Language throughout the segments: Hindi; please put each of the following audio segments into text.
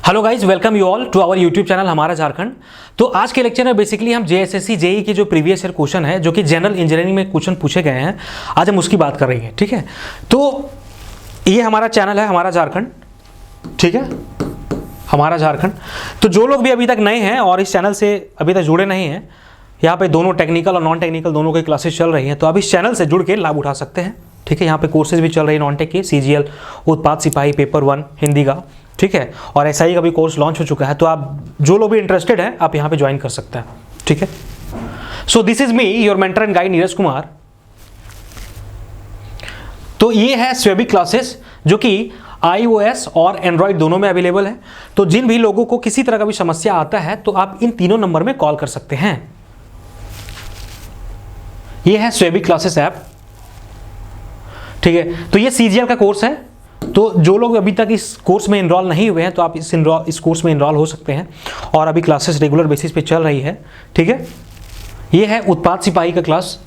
Hello guys, welcome you all to our YouTube channel हमारा झारखंड। तो आज के लेक्चर में बेसिकली हम जेएसएससी जेई के जो प्रीवियस ईयर क्वेश्चन है, जो कि जनरल इंजीनियरिंग में क्वेश्चन पूछे गए हैं, आज हम उसकी बात कर रहे हैं। ठीक है, तो ये हमारा चैनल है हमारा झारखंड। ठीक है, हमारा झारखंड। तो जो लोग भी अभी तक नए हैं और इस चैनल से अभी तक जुड़े नहीं हैं, यहाँ पे दोनों टेक्निकल और नॉन टेक्निकल दोनों की क्लासेस चल रही हैं, तो आप इस चैनल से जुड़ के लाभ उठा सकते हैं। ठीक है, यहाँ पे कोर्सेज भी चल रही है नॉन टेक के, सीजीएल, उत्पाद सिपाही, पेपर 1 हिंदी का। ठीक है, और एसआई का भी कोर्स लॉन्च हो चुका है, तो आप जो लोग भी इंटरेस्टेड हैं आप यहाँ पे ज्वाइन कर सकते हैं। ठीक है, so this is me your mentor and guide Neeraj Kumar. तो ये है स्वेबिक क्लासेस, जो कि iOS और एंड्रॉयड दोनों में अवेलेबल है। तो जिन भी लोगों को किसी तरह का भी समस्या आता है तो आप इन तीनों नंबर में कॉल कर सकते हैं। ये है स्वेबिक क्लासेस ऐप। ठीक है, तो ये सीजीएल का कोर्स है। तो जो लोग अभी तक इस कोर्स में इनरोल नहीं हुए हैं तो आप इस कोर्स में इनरोल हो सकते हैं, और अभी क्लासेस रेगुलर बेसिस पे चल रही है। ठीक है, ये है उत्पाद सिपाही का क्लास।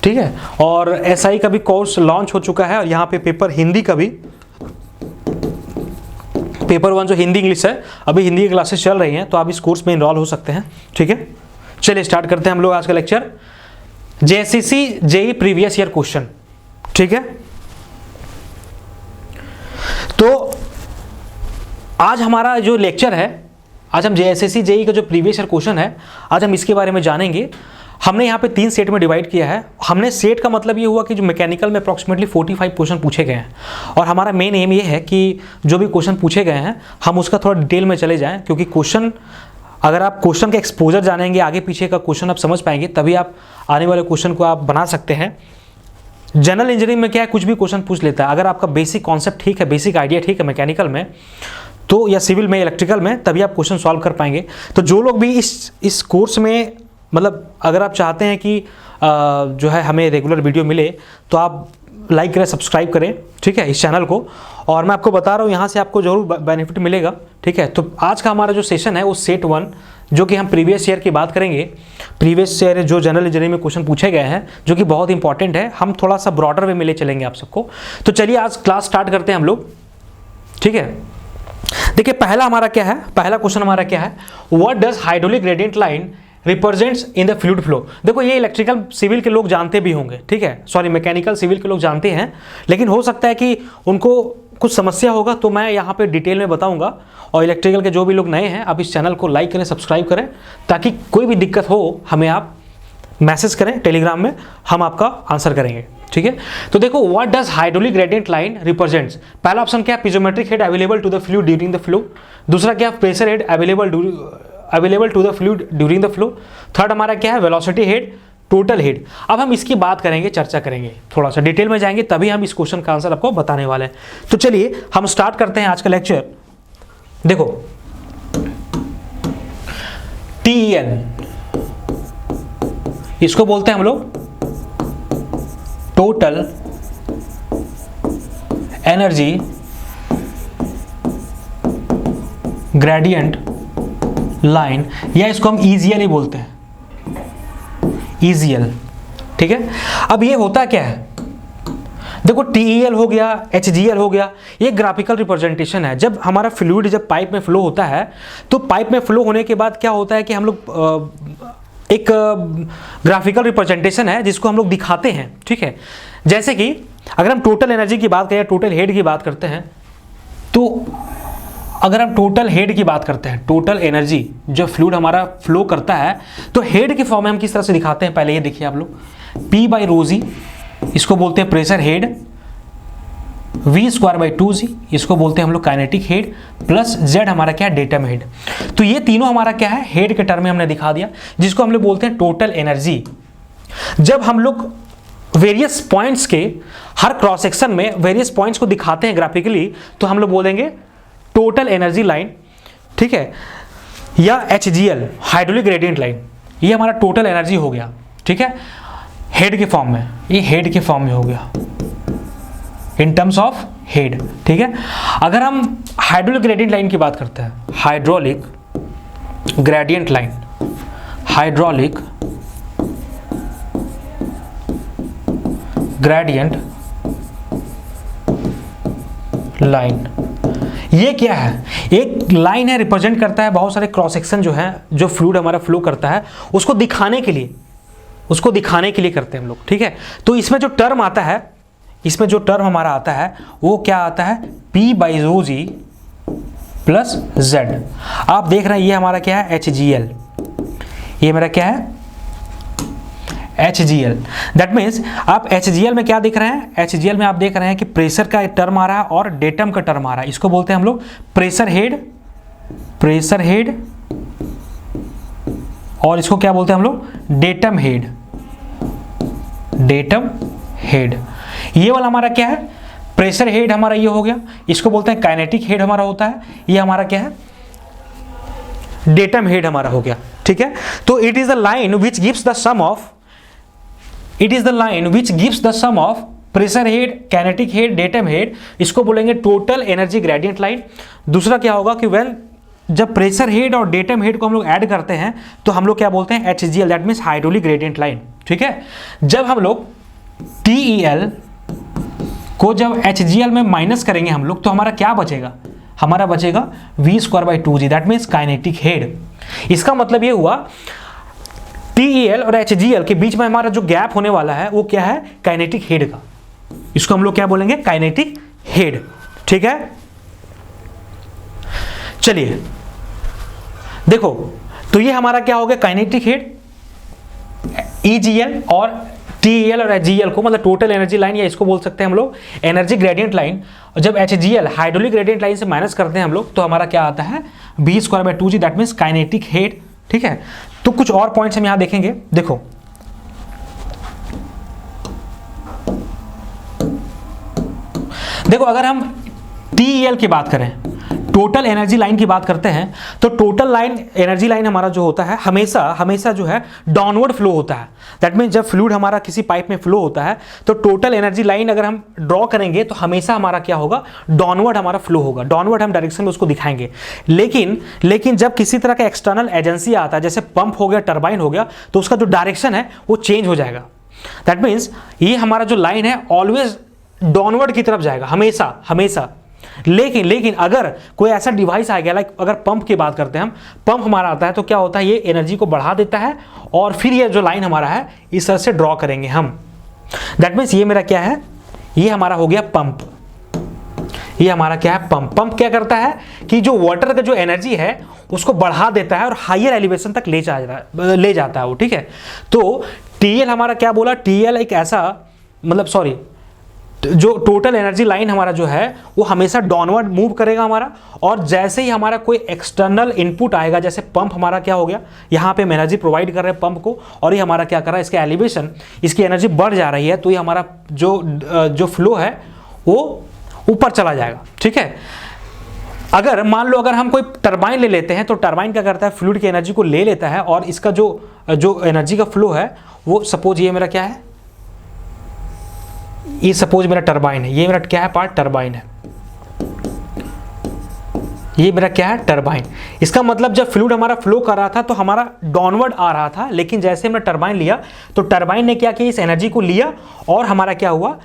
ठीक है, और एसआई का भी कोर्स लॉन्च हो चुका है, और यहाँ पे पेपर हिंदी का भी, पेपर 1 जो हिंदी इंग्लिश है, अभी हिंदी की क्लासेस चल रही हैं, तो आप इस कोर्स में इनरोल हो सकते हैं। ठीक है, चलिए स्टार्ट करते हैं हम लोग आज का lecture. JSSC JE previous year question. ठीक है, तो आज हमारा जो लेक्चर है, आज हम जेएसएससी जेई का जो प्रीवियस ईयर क्वेश्चन है, आज हम इसके बारे में जानेंगे। हमने यहाँ पे 3 सेट में डिवाइड किया है। हमने सेट का मतलब ये हुआ कि जो मैकेनिकल में अप्रॉक्सीमेटली 45 क्वेश्चन पूछे गए हैं, और हमारा मेन एम ये है कि जो भी क्वेश्चन पूछे गए हैं हम उसका थोड़ा डिटेल में चले जाएं, क्योंकि क्वेश्चन, अगर आप क्वेश्चन का एक्सपोजर जानेंगे, आगे पीछे का क्वेश्चन आप समझ पाएंगे, तभी आप आने वाले क्वेश्चन को आप बना सकते हैं। जनरल इंजीनियरिंग में क्या है, कुछ भी क्वेश्चन पूछ लेता है। अगर आपका बेसिक कॉन्सेप्ट ठीक है, बेसिक आइडिया ठीक है मैकेनिकल में, तो या सिविल में, इलेक्ट्रिकल में, तभी आप क्वेश्चन सॉल्व कर पाएंगे। तो जो लोग भी इस कोर्स में, मतलब अगर आप चाहते हैं कि जो है हमें रेगुलर वीडियो मिले, तो आप लाइक करें, सब्सक्राइब करें। ठीक है, इस चैनल को। और मैं आपको बता रहा हूँ, यहाँ से आपको जरूर बेनिफिट मिलेगा। ठीक है, तो आज का हमारा जो सेशन है वो सेट 1, जो कि हम प्रीवियस ईयर की बात करेंगे। प्रीवियस ईयर जो जनरल इंजीनियरिंग में क्वेश्चन पूछे गए हैं, जो कि बहुत इंपॉर्टेंट है, हम थोड़ा सा ब्रॉडर वे में ले चलेंगे आप सबको। तो चलिए आज क्लास स्टार्ट करते हैं हम लोग। ठीक है, देखिए पहला हमारा क्या है, पहला क्वेश्चन हमारा क्या है, what does hydraulic gradient line represents in the fluid flow. देखो ये इलेक्ट्रिकल सिविल के लोग जानते भी होंगे, ठीक है, सॉरी मैकेनिकल सिविल के लोग जानते हैं, लेकिन हो सकता है कि उनको कुछ समस्या होगा, तो मैं यहाँ पे डिटेल में बताऊंगा। और इलेक्ट्रिकल के जो भी लोग नए हैं, आप इस चैनल को लाइक करें, सब्सक्राइब करें, ताकि कोई भी दिक्कत हो हमें आप मैसेज करें टेलीग्राम में, हम आपका आंसर करेंगे। ठीक है, तो देखो what does hydraulic gradient line represents. पहला ऑप्शन क्या है, piezometric head available to the fluid during the flow. दूसरा क्या है, pressure head available to the fluid during the flow. Third हमारा क्या है, वेलोसिटी हेड, टोटल हेड। अब हम इसकी बात करेंगे, चर्चा करेंगे, थोड़ा सा डिटेल में जाएंगे, तभी हम इस क्वेश्चन का आंसर आपको बताने वाले हैं। तो चलिए हम स्टार्ट करते हैं आज का लेक्चर। देखो TEL, इसको बोलते हैं हम लोग टोटल एनर्जी ग्रेडियंट लाइन, या इसको हम EGL ही बोलते हैं, EGL। ठीक है, अब ये होता क्या है, देखो TEL हो गया, HGL हो गया, ये ग्राफिकल रिप्रेजेंटेशन है। जब हमारा फ्लूइड जब पाइप में फ्लो होता है, तो पाइप में फ्लो होने के बाद क्या होता है कि हम लोग एक ग्राफिकल रिप्रेजेंटेशन है जिसको हम लोग दिखाते हैं। ठीक है, जैसे कि अगर हम टोटल एनर्जी की बात करें, टोटल हेड की बात करते हैं, तो अगर हम टोटल हेड की बात करते हैं, टोटल एनर्जी जो फ्लूइड हमारा फ्लो करता है, तो हेड के फॉर्म में हम किस तरह से दिखाते हैं, पहले ये देखिए आप लोग, P/ρg, इसको बोलते हैं प्रेशर हेड, V²/2g, इसको बोलते हैं हम लोग काइनेटिक हेड, प्लस Z हमारा क्या है, डेटम हेड। तो ये तीनों हमारा क्या है, हेड के टर्म में हमने दिखा दिया, जिसको हम लोग बोलते हैं टोटल एनर्जी। जब हम लोग वेरियस पॉइंट्स के हर क्रॉस सेक्शन में वेरियस पॉइंट्स को दिखाते हैं ग्राफिकली, तो हम लोग बोलेंगे टोटल एनर्जी लाइन। ठीक है, या HGL हाइड्रोलिक ग्रेडियंट लाइन, ये हमारा टोटल एनर्जी हो गया। ठीक है, हेड के फॉर्म में, ये हेड के फॉर्म में हो गया इन टर्म्स ऑफ हेड। ठीक है, अगर हम हाइड्रोलिक ग्रेडियंट लाइन की बात करते हैं, hydraulic gradient line, hydraulic gradient line, ये क्या है, एक लाइन है, रिप्रेजेंट करता है बहुत सारे क्रॉस सेक्शन जो है, जो फ्लूइड हमारा फ्लो करता है, उसको दिखाने के लिए करते हैं हम लोग, ठीक है। तो इसमें जो टर्म आता है, इसमें जो टर्म हमारा आता है वो क्या आता है, P/ρg प्लस Z। आप देख रहे हैं ये हमारा क्या है, HGL, ये मेरा क्या है, HGL। दैट मीन्स आप HGL में क्या देख रहे हैं, HGL में आप देख रहे हैं कि प्रेशर का टर्म आ रहा है और डेटम का टर्म आ रहा है। इसको बोलते हैं हम लोग प्रेशर हेड, और इसको क्या बोलते हैं हम लोग, डेटम हेड। ये वाला हमारा क्या है, प्रेशर हेड हमारा ये हो गया, इसको बोलते हैं काइनेटिक हेड हमारा होता है। ये हमारा क्या है, डेटम हेड हमारा हो गया, ठीक है। तो it is the line which gives the sum of pressure head, kinetic head, datum head. इसको बोलेंगे टोटल एनर्जी ग्रेडियंट लाइन। दूसरा क्या होगा कि जब प्रेशर हेड और डेटम हेड को हम लोग ऐड करते हैं तो हम लोग क्या बोलते हैं, HGL, that means hydraulic gradient line, ठीक है। जब हम लोग TEL को जब HGL में माइनस करेंगे हम लोग, तो हमारा क्या बचेगा, हमारा बचेगा V²/2G, that means kinetic head. इसका मतलब ये हुआ TEL और HGL के बीच में हमारा जो गैप होने वाला है वो क्या है, काइनेटिक हेड का। इसको हम लोग क्या बोलेंगे, काइनेटिक हेड, ठीक है। चलिए देखो, तो ये हमारा क्या हो गया, काइनेटिक हेड, EGL और TEL और HGL को, मतलब टोटल एनर्जी लाइन, या इसको बोल सकते हैं हम लोग एनर्जी ग्रेडियंट लाइन। और जब HGL हाइड्रोलिक ग्रेडियंट लाइन से माइनस करते हैं हम लोग, तो हमारा क्या आता है, V²/2G, that means kinetic head, ठीक है। तो कुछ और पॉइंट्स हम यहां देखेंगे। देखो अगर हम TEL की बात करें, टोटल एनर्जी लाइन की बात करते हैं, तो टोटल एनर्जी लाइन हमारा जो होता है हमेशा जो है डाउनवर्ड फ्लो होता है। दैट मीन्स जब फ्लूइड हमारा किसी पाइप में फ्लो होता है तो टोटल एनर्जी लाइन अगर हम ड्रॉ करेंगे तो हमेशा हमारा क्या होगा, डाउनवर्ड हमारा फ्लो होगा, डाउनवर्ड हम डायरेक्शन में उसको दिखाएंगे। लेकिन जब किसी तरह का एक्सटर्नल एजेंसी आता है, जैसे पंप हो गया, टरबाइन हो गया, तो उसका जो डायरेक्शन है वो चेंज हो जाएगा। दैट मीन्स ये हमारा जो लाइन है ऑलवेज डाउनवर्ड की तरफ जाएगा, हमेशा। लेकिन अगर कोई ऐसा डिवाइस आ गया, लाइक अगर पंप की बात करते हैं हम, पंप हमारा आता है तो क्या होता है, ये एनर्जी को बढ़ा देता है और फिर ये जो लाइन हमारा है इस तरह से ड्रॉ करेंगे हम। दैट मीन्स ये मेरा क्या है, ये हमारा हो गया पंप। ये हमारा क्या है, पंप क्या करता है कि जो वाटर का जो एनर्जी है उसको बढ़ा देता है और हायर एलिवेशन तक ले जाता है वो, ठीक है। तो TL हमारा क्या बोला, TL एक ऐसा, मतलब जो टोटल एनर्जी लाइन हमारा जो है वो हमेशा डाउनवर्ड मूव करेगा हमारा। और जैसे ही हमारा कोई एक्सटर्नल इनपुट आएगा, जैसे पंप हमारा क्या हो गया, यहाँ पे हम एनर्जी प्रोवाइड कर रहे हैं पंप को, और ये हमारा क्या कर रहा है, इसका एलिवेशन, इसकी एनर्जी बढ़ जा रही है, तो ये हमारा जो फ्लो है वो ऊपर चला जाएगा, ठीक है। अगर मान लो अगर हम कोई टरबाइन ले लेते हैं, तो टरबाइन क्या करता है, फ्लूइड की एनर्जी को ले लेता है और इसका जो एनर्जी का फ्लो है वो, सपोज ये मेरा क्या है, ये सपोज मेरा टरबाइन है, ये मेरा क्या है, पार्ट टरबाइन है, ये मेरा क्या है, टरबाइन। इसका मतलब जब फ्लूइड हमारा फ्लो कर रहा था तो हमारा डाउनवर्ड आ रहा था, लेकिन जैसे हमने टरबाइन लिया तो टरबाइन ने क्या किया, इस एनर्जी को लिया और हमारा क्या हुआ,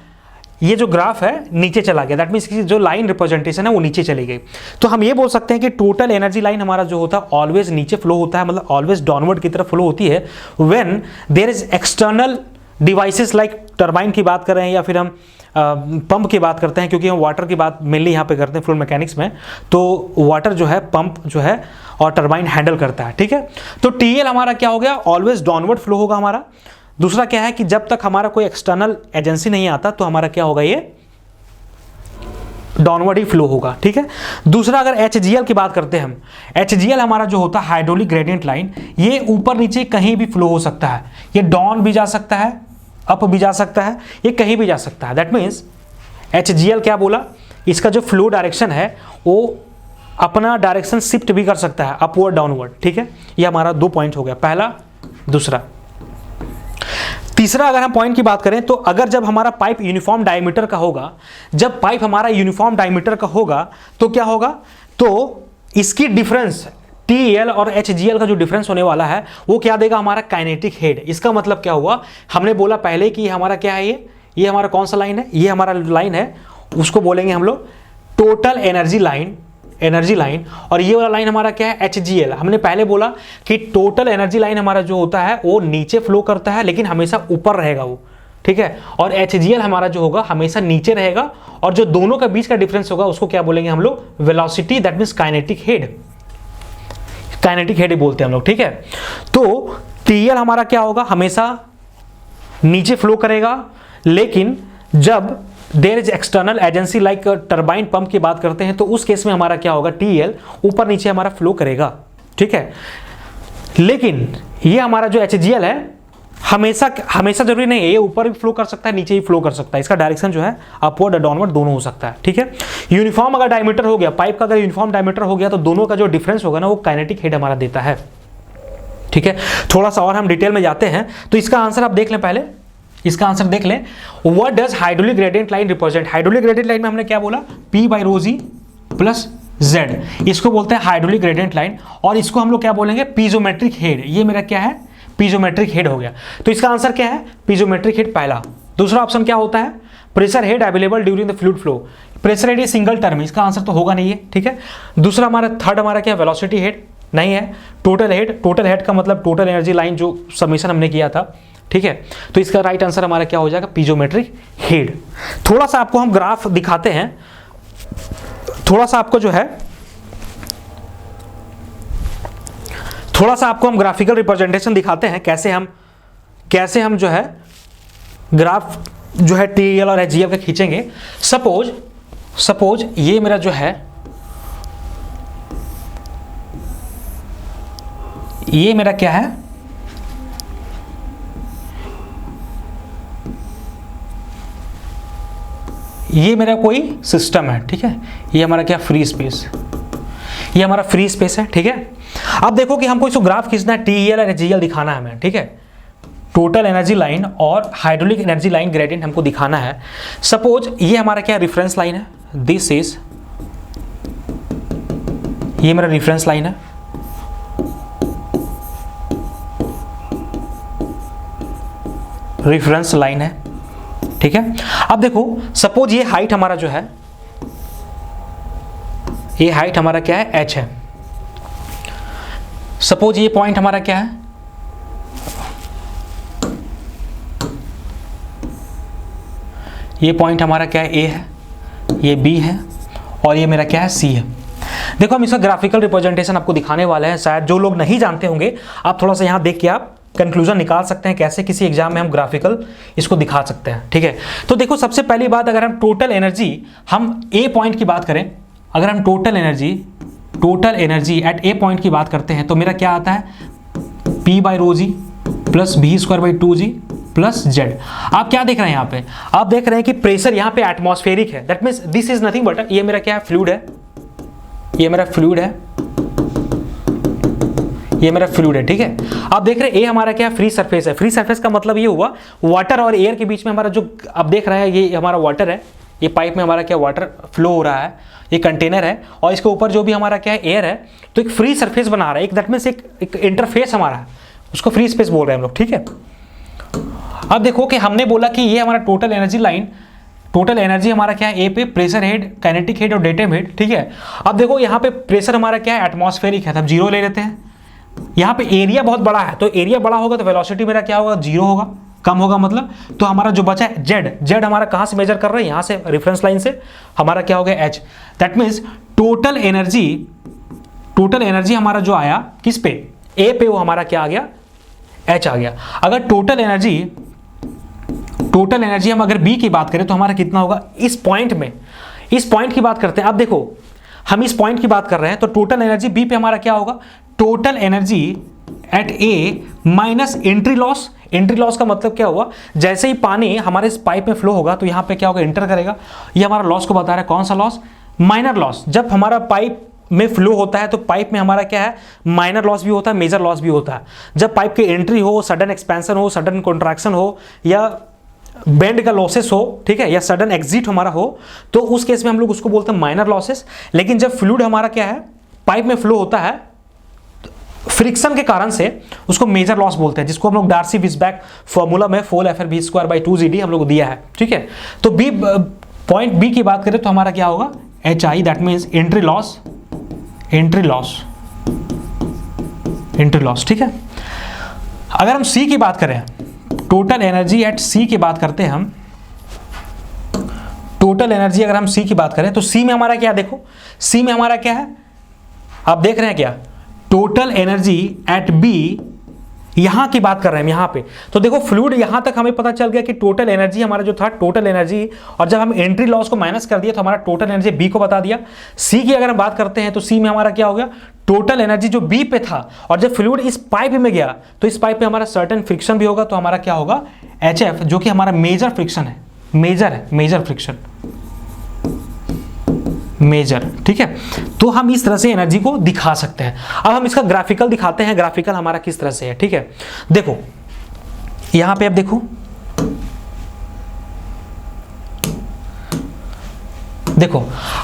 ये जो ग्राफ है नीचे चला गया। दैट मीन्स जो लाइन रिप्रेजेंटेशन है वो नीचे चली गई। तो हम ये बोल सकते हैं कि टोटल एनर्जी लाइन हमारा जो होता है ऑलवेज नीचे फ्लो होता है, मतलब ऑलवेज डाउनवर्ड की तरफ फ्लो होती है when there is external devices, like turbine की बात कर रहे हैं या फिर हम पंप की बात करते हैं, क्योंकि हम वाटर की बात मेनली यहाँ पे करते हैं फ्लूइड मैकेनिक्स में। तो वाटर जो है, पंप जो है और टरबाइन हैंडल करता है, ठीक है। तो TL हमारा क्या हो गया, ऑलवेज डाउनवर्ड फ्लो होगा हमारा। दूसरा क्या है कि जब तक हमारा कोई एक्सटर्नल एजेंसी नहीं आता तो हमारा क्या होगा, ये डाउनवर्ड ही फ्लो होगा, ठीक है। दूसरा अगर HGL की बात करते हैं हम, HGL हमारा जो होता है हाइड्रोलिक ग्रेडियंट लाइन, ये ऊपर नीचे कहीं भी फ्लो हो सकता है, ये डाउन भी जा सकता है, अप भी जा सकता है, ये कहीं भी जा सकता है। दैट मीन्स HGL क्या बोला, इसका जो फ्लो डायरेक्शन है वो अपना डायरेक्शन शिफ्ट भी कर सकता है, अपवर्ड डाउनवर्ड, ठीक है। ये हमारा 2 पॉइंट हो गया, पहला दूसरा। तीसरा अगर हम पॉइंट की बात करें, तो अगर जब हमारा पाइप यूनिफॉर्म डायमीटर का होगा, जब पाइप हमारा यूनिफॉर्म डायमीटर का होगा तो क्या होगा, तो इसकी डिफरेंस TL और HGL का जो डिफरेंस होने वाला है वो क्या देगा, हमारा काइनेटिक हेड। इसका मतलब क्या हुआ, हमने बोला पहले कि हमारा क्या है, ये हमारा कौन सा लाइन है, ये हमारा लाइन है, उसको बोलेंगे हम लोग total energy line, energy line, और ये वाला लाइन हमारा क्या है, HGL। हमने पहले बोला कि टोटल एनर्जी लाइन हमारा जो होता है वो नीचे फ्लो करता है लेकिन हमेशा ऊपर रहेगा वो, ठीक है, और HGL हमारा जो होगा हमेशा नीचे रहेगा, और जो दोनों का बीच का डिफरेंस होगा उसको क्या बोलेंगे हम लोग, velocity, that means kinetic head, kinetic head बोलते हैं हम लोग, ठीक है। तो TL हमारा क्या होगा, हमेशा नीचे फ्लो करेगा, लेकिन जब there is external agency like turbine pump की बात करते हैं तो उस केस में हमारा क्या होगा, TL ऊपर नीचे हमारा फ्लो करेगा, ठीक है। लेकिन ये हमारा जो HGL है हमेशा जरूरी नहीं है, ये ऊपर भी फ्लो कर सकता है, नीचे भी फ्लो कर सकता है, इसका डायरेक्शन जो है अपवर्ड और डाउनवर्ड दोनों हो सकता है, ठीक है। यूनिफॉर्म अगर डायमीटर हो गया, पाइप का अगर यूनिफॉर्म डायमीटर हो गया तो दोनों का जो डिफरेंस होगा ना वो काइनेटिक हेड हमारा देता है, ठीक है। थोड़ा सा और हम डिटेल में जाते हैं तो इसका आंसर आप देख लें, पहले इसका आंसर देख लें। What does hydraulic gradient line represent, hydraulic gradient line में हमने क्या बोला, P/ρg प्लस Z, इसको बोलते हैं हाइड्रोलिक ग्रेडियंट लाइन, और इसको हम लोग क्या बोलेंगे, पीजोमेट्रिक हेड। ये मेरा क्या है, पीजोमेट्रिक हेड हो गया। तो इसका आंसर क्या है, पीजोमेट्रिक हेड पहला। दूसरा ऑप्शन क्या होता है, pressure head available during the fluid flow. Pressure head ये सिंगल टर्म है, इसका आंसर तो होगा नहीं है, ठीक है। दूसरा हमारा थर्ड हमारा क्या, वेलोसिटी हेड नहीं है। टोटल हेड का मतलब टोटल एनर्जी लाइन जो सबमिशन हमने किया था, ठीक है। तो इसका राइट आंसर हमारा क्या हो जाएगा, पीजोमेट्रिक हेड। थोड़ा सा आपको हम ग्राफ दिखाते हैं, थोड़ा सा आपको जो है, थोड़ा सा आपको हम ग्राफिकल रिप्रेजेंटेशन दिखाते हैं, कैसे हम जो है ग्राफ जो है TL और HGL का खींचेंगे। सपोज ये मेरा जो है, ये मेरा क्या है, ये मेरा कोई सिस्टम है, ठीक है। ये हमारा क्या, फ्री स्पेस, ये हमारा फ्री स्पेस है, ठीक है। अब देखो कि हमको इसको ग्राफ खींचना है, TL और HGL दिखाना है हमें, ठीक है। टोटल एनर्जी लाइन और हाइड्रोलिक एनर्जी लाइन ग्रेडियंट हमको दिखाना है। सपोज ये हमारा क्या, रेफरेंस लाइन है, दिस इज, ये मेरा रेफरेंस लाइन है, रेफरेंस लाइन है, ठीक है। अब देखो सपोज ये हाइट हमारा जो है, ये हाइट हमारा क्या है, h है। सपोज ये पॉइंट हमारा क्या है, ये पॉइंट हमारा क्या है, A है, ये B है, और ये मेरा क्या है, C है। देखो हम इसका ग्राफिकल रिप्रेजेंटेशन आपको दिखाने वाले हैं, शायद जो लोग नहीं जानते होंगे आप थोड़ा सा यहाँ देख के आप कंक्लूजन निकाल सकते हैं कैसे किसी एग्जाम में हम ग्राफिकल इसको दिखा सकते हैं, ठीक है। तो देखो सबसे पहली बात, अगर हम टोटल एनर्जी, हम A पॉइंट की बात करें, अगर हम total energy at A point की बात करते हैं तो मेरा क्या आता है, P/ρg plus V²/2g plus Z। आप क्या देख रहे हैं यहाँ पे, आप देख रहे हैं कि प्रेशर यहाँ पे एटमॉस्फेरिक है, that means this is nothing but, ये मेरा क्या है, फ्लूइड है, ये मेरा फ्लूइड है, ये मेरा फ्लूइड है, ठीक है। आप देख रहे हैं A हमारा क्या, फ्री सरफेस है। फ्री सरफेस का मतलब ये हुआ वाटर और एयर के बीच में हमारा जो, आप देख रहे हैं ये हमारा वाटर है, ये पाइप में हमारा क्या वाटर फ्लो हो रहा है, ये कंटेनर है, और इसके ऊपर जो भी हमारा क्या है, एयर है, तो एक फ्री सरफेस बना रहा है, एक दैट मीन्स एक इंटरफेस हमारा है, उसको फ्री स्पेस बोल रहे हैं हम लोग, ठीक है। अब देखो कि हमने बोला कि ये हमारा total energy line, total energy हमारा क्या है, A पे प्रेशर हेड, काइनेटिक हेड और डेटम हेड, ठीक है। अब देखो यहाँ पे प्रेशर हमारा क्या है, एटमॉस्फेरिक है, तब 0 ले लेते हैं। यहाँ पे एरिया बहुत बड़ा है, तो एरिया बड़ा होगा तो वेलोसिटी मेरा क्या होगा, 0 होगा, कम होगा मतलब। तो हमारा जो बचा है Z हमारा कहाँ से मेजर कर रहे हैं, यहाँ से, रेफरेंस लाइन से, हमारा क्या हो गया, H। That means total energy हमारा जो आया किस पे, A पे, वो हमारा क्या आ गया, H आ गया। अगर टोटल एनर्जी हम अगर B की बात करें तो हमारा कितना होगा, इस पॉइंट की बात करते हैं। अब देखो हम इस पॉइंट की बात कर रहे हैं तो टोटल एनर्जी B पे हमारा क्या होगा, total energy at A minus entry loss. Entry loss का मतलब क्या हुआ, जैसे ही पानी हमारे इस पाइप में फ्लो होगा तो यहाँ पे क्या होगा, एंटर करेगा। ये हमारा लॉस को बता रहा है, कौन सा लॉस, माइनर लॉस। जब हमारा पाइप में फ्लो होता है तो पाइप में हमारा क्या है, माइनर लॉस भी होता है, मेजर लॉस भी होता है। जब पाइप की एंट्री हो, सडन एक्सपेंशन हो, सडन कॉन्ट्रैक्शन हो, या बेंड का लॉसेस हो, ठीक है, या सडन एग्जिट हमारा हो, तो उस केस में हम लोग उसको बोलते हैं माइनर लॉसेस। लेकिन जब फ्लूइड हमारा क्या है, पाइप में फ्लो होता है फ्रिक्शन के कारण से, उसको मेजर लॉस बोलते हैं, जिसको हम लोग डार्सी-विसबैक फॉर्मूला में 4FR_V² हम लोग दिया है, ठीक है। तो पॉइंट B की बात करें तो हमारा क्या होगा, HI, that means entry loss entry loss, ठीक है। अगर हम सी की बात करें, टोटल एनर्जी एट सी की बात करते हैं हम, टोटल एनर्जी अगर हम सी की बात करें तो सी में हमारा क्या, देखो सी में हमारा क्या है, आप देख रहे हैं क्या, टोटल एनर्जी एट बी, यहां की बात कर रहे हैं हम यहां पे। तो देखो फ्लूइड यहां तक हमें पता चल गया कि टोटल एनर्जी हमारा जो था, टोटल एनर्जी, और जब हम एंट्री लॉस को माइनस कर दिया तो हमारा टोटल एनर्जी बी को बता दिया। सी की अगर हम बात करते हैं तो सी में हमारा क्या हो गया, टोटल एनर्जी जो बी पे था, और जब फ्लूइड इस पाइप में गया तो इस पाइप में हमारा सर्टेन फ्रिक्शन भी होगा, तो हमारा क्या होगा, HF, जो कि हमारा मेजर फ्रिक्शन है, मेजर फ्रिक्शन, मेजर, ठीक है। तो हम इस तरह से एनर्जी को दिखा सकते हैं। अब हम इसका ग्राफिकल दिखाते हैं, ग्राफिकल हमारा किस तरह से है, ठीक है। देखो यहां पे अब देखो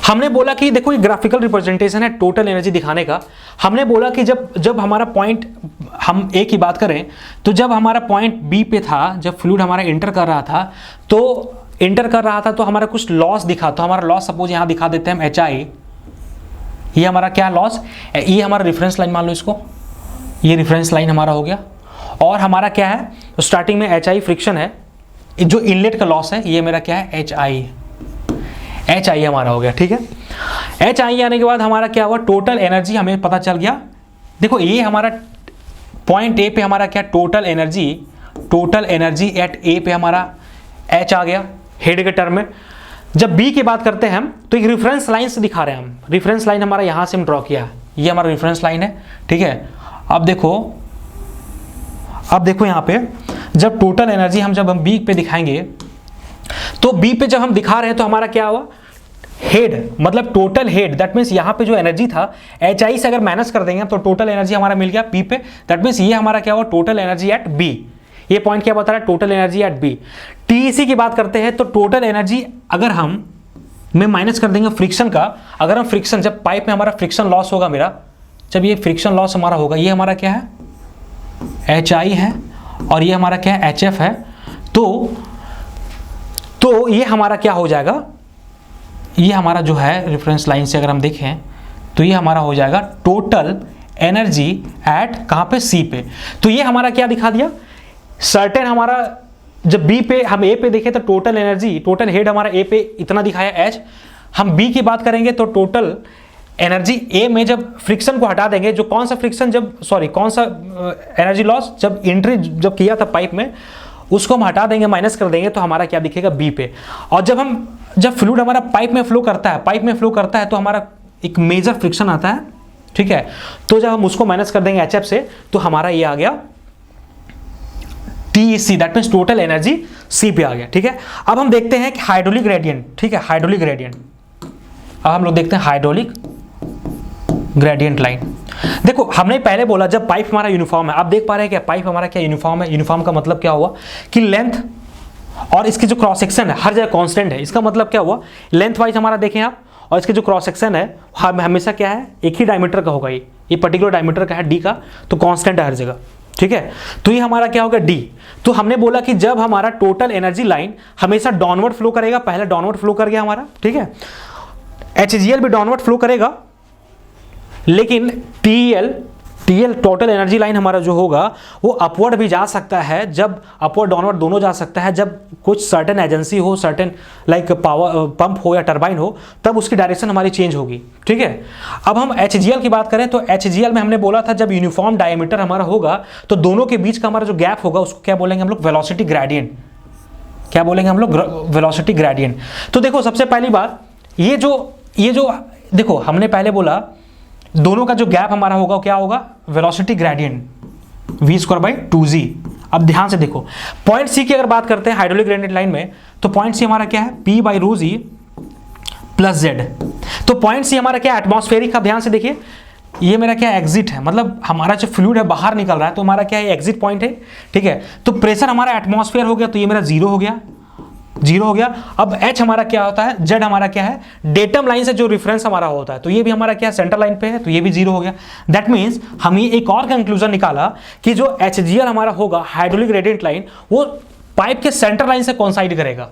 हमने बोला कि देखो ये ग्राफिकल रिप्रेजेंटेशन है टोटल एनर्जी दिखाने का। हमने बोला कि जब हमारा पॉइंट, हम ए की बात करें तो जब हमारा पॉइंट बी पे था, जब फ्लूइड हमारा एंटर कर रहा था तो हमारा कुछ लॉस दिखा। तो हमारा लॉस सपोज यहां दिखा देते हैं हम HI, ये हमारा क्या लॉस, ये हमारा रेफरेंस लाइन मान लो इसको, ये रेफरेंस लाइन हमारा हो गया। और हमारा क्या है, तो स्टार्टिंग में HI फ्रिक्शन है, जो इनलेट का लॉस है ये मेरा क्या है, HI हमारा हो गया, ठीक है। HI आने के बाद हमारा क्या हुआ, टोटल एनर्जी हमें पता चल गया। देखो ये हमारा पॉइंट ए पे हमारा क्या, टोटल एनर्जी एट ए पे हमारा H आ गया हेड के टर्म में। जब B की बात करते हैं हम तो एक रेफरेंस लाइन से दिखा रहे हैं हम, रेफरेंस लाइन हमारा यहां से हम ड्रॉ किया, ये हमारा रेफरेंस लाइन है, ठीक है। अब देखो यहां पे जब टोटल एनर्जी जब हम B पे दिखाएंगे तो B पे जब हम दिखा रहे हैं तो हमारा क्या हुआ, हेड, मतलब टोटल हेड, दैट मीन्स यहाँ पे जो एनर्जी था HI से अगर माइनस कर देंगे तो टोटल एनर्जी हमारा मिल गया P पे, दैट मीन्स ये हमारा क्या हुआ, टोटल एनर्जी एट B। ये पॉइंट क्या बता रहा है, total energy at B। TEC की बात करते हैं तो टोटल एनर्जी अगर हम में माइनस कर देंगे फ्रिक्शन का, अगर हम फ्रिक्शन, जब पाइप में हमारा फ्रिक्शन लॉस होगा मेरा, जब ये फ्रिक्शन लॉस हमारा होगा, ये हमारा क्या है, HI है, और ये हमारा क्या है, HF है। तो ये हमारा क्या हो जाएगा, ये हमारा जो है रेफरेंस लाइन से अगर हम देखें तो ये हमारा हो जाएगा टोटल एनर्जी एट कहाँ पे, C पे। तो ये हमारा क्या दिखा दिया, सर्टेन हमारा जब B पे, हम A पे देखें तो टोटल एनर्जी, टोटल हेड हमारा A पे इतना दिखाया H। हम B की बात करेंगे तो टोटल एनर्जी A में जब फ्रिक्शन को हटा देंगे, जो कौन सा फ्रिक्शन, कौन सा एनर्जी लॉस जब एंट्री जब किया था पाइप में, उसको हम हटा देंगे, माइनस कर देंगे, तो हमारा क्या दिखेगा, B पे। और जब फ्लूइड हमारा पाइप में फ्लो करता है तो हमारा एक मेजर फ्रिक्शन आता है, ठीक है। तो जब हम उसको माइनस कर देंगे HF से तो हमारा ये आ गया TEC, that means total energy C पे आ गया, ठीक है। अब हम देखते हैं कि हाइड्रोलिक ग्रेडियंट, ठीक है, हाइड्रोलिक ग्रेडियंट। अब हम लोग देखते हैं हाइड्रोलिक ग्रेडियंट लाइन। देखो हमने पहले बोला जब पाइप हमारा यूनिफॉर्म है, आप देख पा रहे हैं क्या, पाइप हमारा क्या यूनिफॉर्म है। यूनिफॉर्म का मतलब क्या हुआ कि लेंथ और इसकी जो क्रॉस सेक्शन है हर जगह कांस्टेंट है। इसका मतलब क्या हुआ, लेंथ वाइज हमारा देखें आप, और इसके जो क्रॉस सेक्शन है हमेशा क्या है, एक ही डायमीटर का होगा, ये पर्टिकुलर डायमीटर का है D का, तो कांस्टेंट है हर जगह, ठीक है। तो ये हमारा क्या होगा, D। तो हमने बोला कि जब हमारा टोटल एनर्जी लाइन हमेशा डाउनवर्ड फ्लो करेगा, पहले डाउनवर्ड फ्लो कर गया हमारा, ठीक है, HGL भी डाउनवर्ड फ्लो करेगा, लेकिन TL टोटल एनर्जी लाइन हमारा जो होगा वो अपवर्ड भी जा सकता है, जब अपवर्ड डाउनवर्ड दोनों जा सकता है, जब कुछ सर्टेन एजेंसी हो, सर्टेन लाइक पावर पंप हो या टरबाइन हो, तब उसकी डायरेक्शन हमारी चेंज होगी, ठीक है। अब हम HGL की बात करें तो HGL में हमने बोला था जब यूनिफॉर्म डायमीटर हमारा होगा तो दोनों के बीच का हमारा जो गैप होगा उसको क्या बोलेंगे हम लोग, वेलोसिटी ग्रेडियंट। क्या बोलेंगे हम लोग, वेलोसिटी ग्रेडियंट। तो देखो सबसे पहली बात, ये जो देखो हमने पहले बोला दोनों का जो गैप हमारा होगा क्या होगा, वेलोसिटी ग्रेडियंट, v²/2g। अब ध्यान से देखो पॉइंट C की अगर बात करते हैं हाइड्रोलिक ग्रेडियंट लाइन में, तो पॉइंट C हमारा क्या है, p/ρg + z। तो पॉइंट C हमारा क्या है, एटमॉस्फेरिक का। ध्यान से देखिए ये मेरा क्या एग्जिट है, मतलब हमारा जो फ्लूइड है बाहर निकल रहा है, तो हमारा क्या है, एग्जिट पॉइंट है, ठीक है। तो प्रेशर हमारा एटमॉस्फेयर हो गया, तो ये मेरा 0 हो गया, 0 हो गया। अब H हमारा क्या होता है, Z हमारा क्या है, डेटम लाइन से जो रेफरेंस हमारा होता है, तो ये भी हमारा क्या सेंटर लाइन पे है, तो ये भी 0 हो गया। दैट मीन्स हम ये एक और कंक्लूजन निकाला कि जो HGL हमारा होगा हाइड्रोलिक ग्रेडियंट लाइन, वो पाइप के सेंटर लाइन से कोइंसाइड करेगा,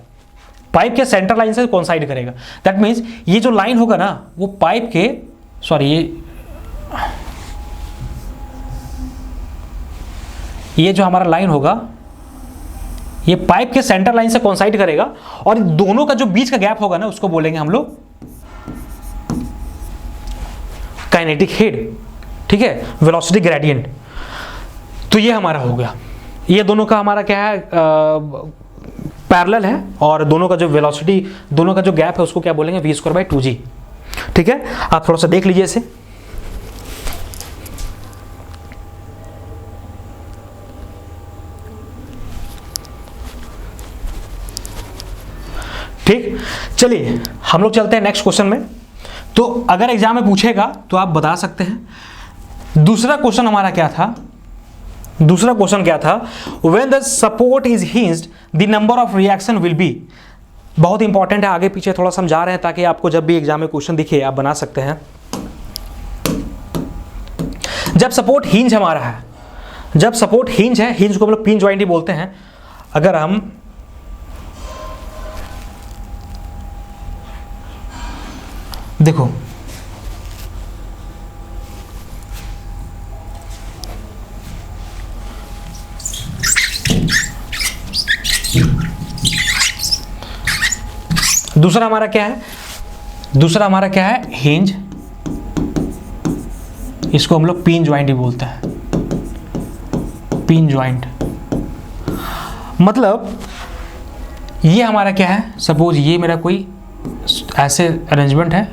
पाइप के सेंटर लाइन से कोइंसाइड करेगा। दैट मीन्स ये जो लाइन होगा ना वो पाइप के, सॉरी ये ये जो हमारा लाइन होगा ये पाइप के सेंटर लाइन से कोइंसाइड करेगा और दोनों का जो बीच का गैप होगा ना उसको बोलेंगे हम लोग काइनेटिक हेड, ठीक है, वेलोसिटी ग्रेडियंट। तो ये हमारा हो गया, ये दोनों का हमारा क्या है, पैरेलल है और दोनों का जो वेलोसिटी, दोनों का जो गैप है उसको क्या बोलेंगे, v²/2g। ठीक है, आप थोड़ा सा देख लीजिए इसे। ठीक, चलिए हम लोग चलते हैं नेक्स्ट क्वेश्चन में। तो अगर एग्जाम में पूछेगा तो आप बता सकते हैं। दूसरा क्वेश्चन हमारा क्या था, दूसरा क्वेश्चन क्या था, when the support is hinged the number of reaction will be. बहुत इंपॉर्टेंट है, आगे पीछे थोड़ा समझा रहे हैं ताकि आपको जब भी एग्जाम में क्वेश्चन दिखे आप बना सकते हैं। जब सपोर्ट हिंज हमारा है, जब सपोर्ट हिंज है, हिंज को हम लोग पिन ज्वाइंट ही बोलते हैं। अगर हम देखो दूसरा हमारा क्या है, दूसरा हमारा क्या है, हिंज, इसको हम लोग पिन ज्वाइंट ही बोलते हैं, पिन ज्वाइंट। मतलब ये हमारा क्या है, सपोज ये मेरा कोई ऐसे अरेंजमेंट है,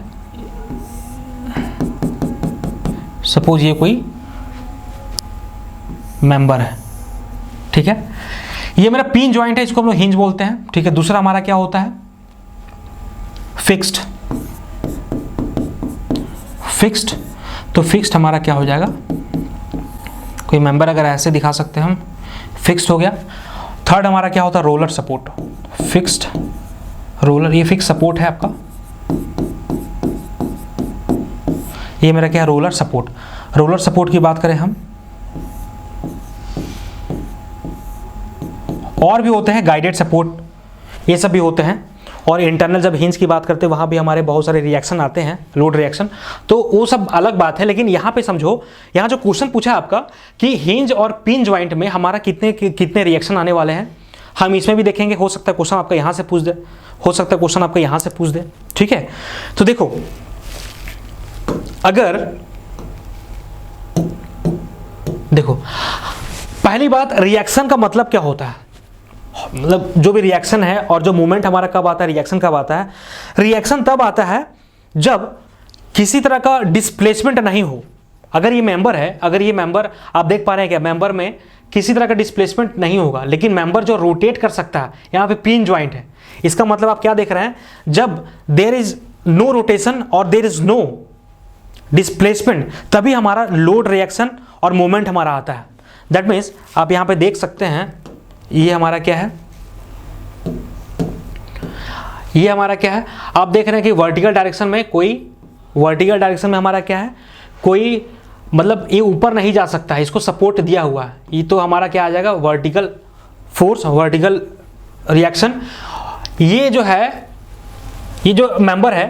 सपोज ये कोई मेंबर है, ठीक है, ये मेरा पिन ज्वाइंट है, इसको हम लोग हिंज बोलते हैं। ठीक है, दूसरा हमारा क्या होता है, फिक्स्ड। फिक्स्ड, तो फिक्स्ड हमारा क्या हो जाएगा, कोई मेंबर अगर ऐसे दिखा सकते हैं हम, फिक्स्ड हो गया। थर्ड हमारा क्या होता है, रोलर सपोर्ट। फिक्स्ड रोलर, ये फिक्स सपोर्ट है आपका, ये मेरा क्या है, रोलर सपोर्ट। रोलर सपोर्ट की बात करें हम, और भी होते हैं गाइडेड सपोर्ट, ये सब भी होते हैं। और इंटरनल जब हिंज की बात करते हैं वहाँ भी हमारे बहुत सारे रिएक्शन आते हैं, लोड रिएक्शन, तो वो सब अलग बात है। लेकिन यहाँ पे समझो, यहाँ जो क्वेश्चन पूछा है आपका कि हिंज और पिन ज्वाइंट में हमारा कितने रिएक्शन आने वाले हैं, हम इसमें भी देखेंगे। हो सकता है क्वेश्चन आपका यहाँ से पूछ दे, हो सकता है क्वेश्चन आपका यहाँ से पूछ दे। ठीक है, तो देखो अगर देखो पहली बात, रिएक्शन का मतलब क्या होता है, मतलब जो भी रिएक्शन है और जो मूवमेंट हमारा कब आता है, रिएक्शन कब आता है। रिएक्शन तब आता है जब किसी तरह का डिस्प्लेसमेंट नहीं हो। अगर ये मेंबर है, अगर ये मेंबर आप देख पा रहे हैं क्या, मेंबर में किसी तरह का डिस्प्लेसमेंट नहीं होगा, लेकिन मेंबर जो रोटेट कर सकता है, यहाँ पे पिन ज्वाइंट है। इसका मतलब आप क्या देख रहे हैं, जब देयर इज नो रोटेशन और देयर इज नो डिस्प्लेसमेंट, तभी हमारा लोड रिएक्शन और मूवमेंट हमारा आता है। दैट मीन्स आप यहाँ पे देख सकते हैं, ये हमारा क्या है, ये हमारा क्या है, आप देख रहे हैं कि वर्टिकल डायरेक्शन में कोई, वर्टिकल डायरेक्शन में हमारा क्या है, कोई मतलब ये ऊपर नहीं जा सकता है, इसको सपोर्ट दिया हुआ है। ये तो हमारा क्या आ जाएगा, वर्टिकल फोर्स, वर्टिकल रिएक्शन। ये जो है, ये जो मेंबर है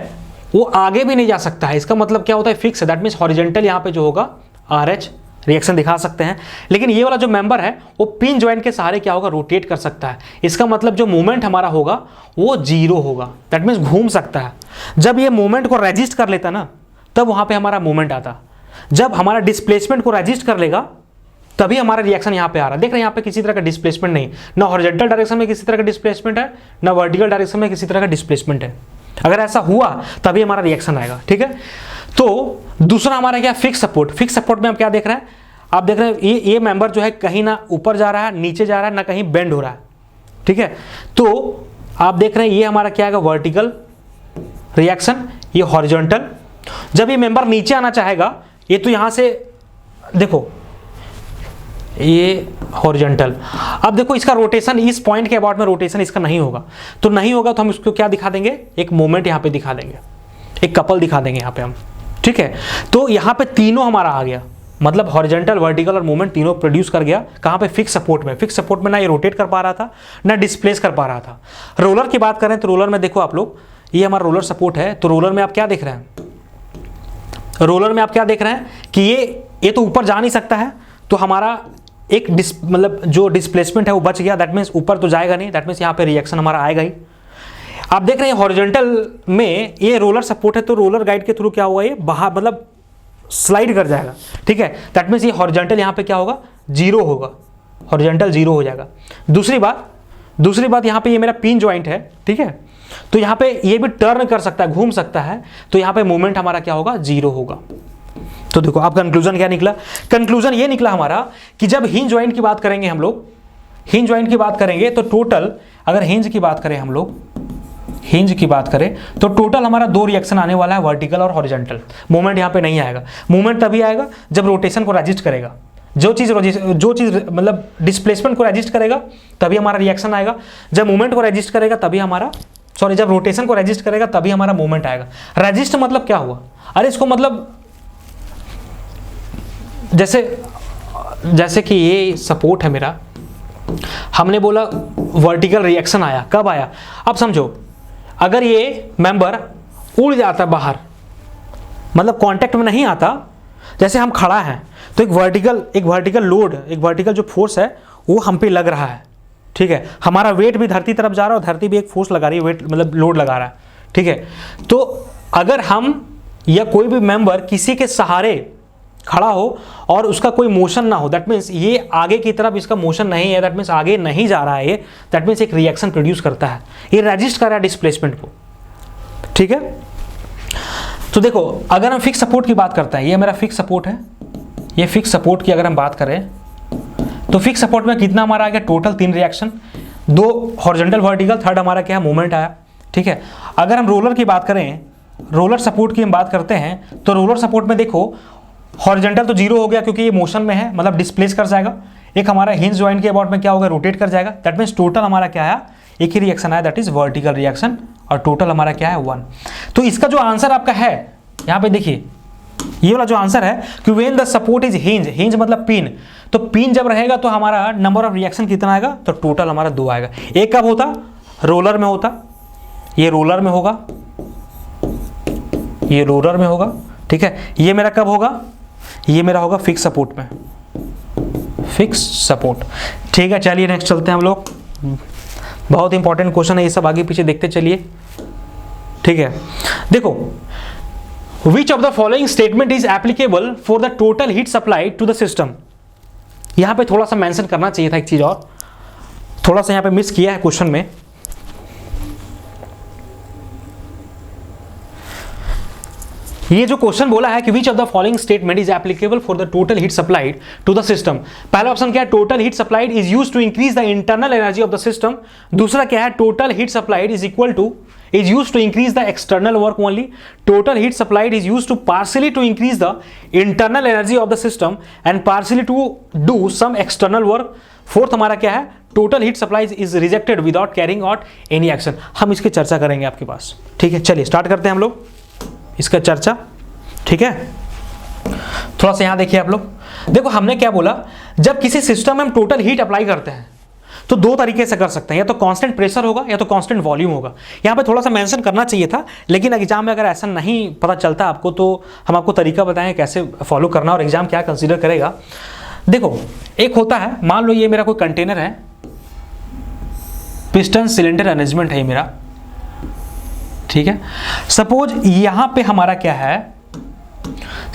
वो आगे भी नहीं जा सकता है, इसका मतलब क्या होता है, फिक्स है। दैट मीन्स हॉरिजॉन्टल यहाँ पे जो होगा RH रिएक्शन दिखा सकते हैं। लेकिन ये वाला जो मेंबर है वो पिन ज्वाइंट के सहारे क्या होगा, रोटेट कर सकता है। इसका मतलब जो मूवमेंट हमारा होगा वो जीरो होगा, दैट मीन्स घूम सकता है। जब ये मूवमेंट को रेजिस्ट कर लेता ना, तब वहाँ पे हमारा मूवमेंट आता। जब हमारा डिस्प्लेसमेंट को रेजिस्ट कर लेगा तभी हमारा रिएक्शन यहाँ पे आ रहा है। देख रहे हैं यहाँ पे किसी तरह का डिस्प्लेसमेंट नहीं, ना हॉरिजॉन्टल डायरेक्शन में किसी तरह का डिस्प्लेसमेंट है, ना वर्टिकल डायरेक्शन में किसी तरह का डिस्प्लेसमेंट है। अगर ऐसा हुआ तभी हमारा रिएक्शन आएगा। ठीक है, तो दूसरा हमारा क्या, फिक्स सपोर्ट। फिक्स सपोर्ट में हम क्या देख रहे हैं, आप देख रहे हैं ये मेंबर जो है कहीं ना ऊपर जा रहा है, नीचे जा रहा है, ना कहीं बेंड हो रहा है। ठीक है, तो आप देख रहे हैं ये हमारा क्या है, वर्टिकल रिएक्शन, ये हॉरिजॉन्टल। जब ये मेंबर नीचे आना चाहेगा, ये तो यहाँ से देखो ये हॉरिजॉन्टल, अब देखो इसका रोटेशन इस पॉइंट के अबाउट में रोटेशन इसका नहीं होगा, तो नहीं होगा तो हम इसको क्या दिखा देंगे, एक मोमेंट यहाँ पे दिखा देंगे, एक कपल दिखा देंगे यहाँ पे हम। ठीक है, तो यहाँ पे तीनों हमारा आ गया, मतलब हॉरिजॉन्टल, वर्टिकल और मूवमेंट तीनों प्रोड्यूस कर गया। कहाँ पे, फिक्स सपोर्ट में। फिक्स सपोर्ट में ना ये रोटेट कर पा रहा था, ना डिस्प्लेस कर पा रहा था। रोलर की बात करें तो रोलर में देखो आप लोग, ये हमारा रोलर सपोर्ट है, तो रोलर में आप क्या देख रहे हैं, रोलर में आप क्या देख रहे हैं कि ये तो ऊपर जा नहीं सकता है, तो हमारा एक मतलब जो डिस्प्लेसमेंट है वो बच गया, दैट मीन्स ऊपर तो जाएगा नहीं, दैट मीन्स यहाँ पे रिएक्शन हमारा आएगा ही। आप देख रहे हैं हॉरिजॉन्टल में ये रोलर सपोर्ट है, तो रोलर गाइड के थ्रू क्या होगा, ये बाहर मतलब स्लाइड कर जाएगा, ठीक है। दैट मीन्स ये हॉरिजॉन्टल यहाँ पे क्या होगा, जीरो होगा, हॉरिजॉन्टल जीरो हो जाएगा। दूसरी बात यहाँ पे ये मेरा पिन जॉइंट है, ठीक है, तो यहाँ पे ये भी टर्न कर सकता है, घूम सकता है, तो यहाँ पे मूवमेंट हमारा क्या होगा, जीरो होगा। तो देखो आप कंक्लूजन क्या निकला, कंक्लूजन ये निकला हमारा कि जब हिंज जॉइंट की बात करेंगे हम लोग, हिंज जॉइंट की बात करेंगे तो टोटल, अगर हिंज की बात करें हम लोग, हिंज की बात करें तो टोटल हमारा 2 रिएक्शन आने वाला है, वर्टिकल और हॉरिजॉन्टल। मूवमेंट यहाँ पे नहीं आएगा, मूवमेंट तभी आएगा जब रोटेशन को रजिस्ट करेगा, जो चीज़ मतलब डिस्प्लेसमेंट को रजिस्ट करेगा तभी हमारा रिएक्शन आएगा, जब मूवमेंट को रजिस्ट करेगा तभी हमारा, सॉरी जब रोटेशन को रजिस्ट करेगा तभी हमारा मूवमेंट आएगा। रजिस्ट मतलब क्या हुआ, अरे इसको मतलब जैसे कि ये सपोर्ट है मेरा, हमने बोला वर्टिकल रिएक्शन आया, कब आया, अब समझो अगर ये मेंबर उड़ जाता बाहर, मतलब कांटेक्ट में नहीं आता, जैसे हम खड़ा हैं तो एक वर्टिकल लोड, एक वर्टिकल जो फोर्स है वो हम पे लग रहा है, ठीक है, हमारा वेट भी धरती तरफ जा रहा है और धरती भी एक फोर्स लगा रही है, वेट मतलब लोड लगा रहा है, ठीक है। तो अगर हम या कोई भी मेंबर किसी के सहारे खड़ा हो और उसका कोई मोशन ना हो, दैट मीन्स ये आगे की तरफ इसका मोशन नहीं है, दैट मीन्स आगे नहीं जा रहा है ये, दैट मीन्स एक रिएक्शन प्रोड्यूस करता है, ये रजिस्ट कर रहा है डिस्प्लेसमेंट को, ठीक है। तो देखो अगर हम फिक्स सपोर्ट की बात करते हैं, ये मेरा फिक्स सपोर्ट है, ये फिक्स सपोर्ट की अगर हम बात करें तो फिक्स सपोर्ट में कितना हमारा आ गया, total 3 reaction, 2 horizontal vertical, third हमारा क्या है, मूवमेंट आया, ठीक है। अगर हम रोलर की बात करें, रोलर सपोर्ट की हम बात करते हैं तो रोलर सपोर्ट में देखो हॉरिजॉन्टल तो जीरो हो गया क्योंकि ये मोशन में है, मतलब डिस्प्लेस कर जाएगा, एक हमारा हिंज जॉइंट के अबाउट में क्या होगा, रोटेट कर जाएगा, दैट मीन्स टोटल हमारा क्या आया, एक ही रिएक्शन आया, दैट इज वर्टिकल रिएक्शन, और टोटल हमारा क्या है 1। तो इसका जो आंसर आपका है यहाँ पे देखिए, ये वाला जो आंसर है कि when the support is hinge, hinge मतलब पिन, तो पिन जब रहेगा तो हमारा नंबर ऑफ रिएक्शन कितना आएगा, तो टोटल हमारा 2 आएगा। एक कब होता, रोलर में होता, ये रोलर में होगा, ये रोलर में होगा, ठीक है। ये मेरा कब होगा, ये मेरा होगा फिक्स सपोर्ट में, फिक्स सपोर्ट, ठीक है। चलिए नेक्स्ट चलते हैं हम लोग, बहुत इंपॉर्टेंट क्वेश्चन है ये सब, आगे पीछे देखते चलिए, ठीक है। देखो Which of the following statement is applicable for the total heat supplied to the system? यहां पे थोड़ा सा मेंशन करना चाहिए था एक चीज और, थोड़ा सा यहां पे मिस किया है क्वेश्चन में। ये जो क्वेश्चन बोला है कि which of the following statement is applicable for the total heat supplied to the system, पहला ऑप्शन क्या है, total heat supplied is used to increase the internal energy of the system, दूसरा क्या है, total heat supplied is equal to is used to increase the external work only, total heat supplied is used to partially to increase the internal energy of the system and partially to do some external work, fourth हमारा क्या है, total heat supply is rejected without carrying out any action। हम इसकी चर्चा करेंगे आपके पास, ठीक है। चलिए स्टार्ट करते हैं हम लोग इसका चर्चा, ठीक है। थोड़ा सा यहां देखिए आप लोग, देखो हमने क्या बोला, जब किसी सिस्टम में हम टोटल हीट अप्लाई करते हैं तो 2 तरीके से कर सकते हैं, या तो कांस्टेंट प्रेशर होगा या तो कांस्टेंट वॉल्यूम होगा। यहाँ पे थोड़ा सा मेंशन करना चाहिए था, लेकिन एग्जाम में अगर ऐसा नहीं पता चलता आपको तो हम आपको तरीका बताएं कैसे फॉलो करना और एग्जाम क्या कंसीडर करेगा। देखो एक होता है, मान लो ये मेरा कोई कंटेनर है, पिस्टन सिलेंडर अरेंजमेंट है ये मेरा, ठीक है। सपोज यहाँ पे हमारा क्या है,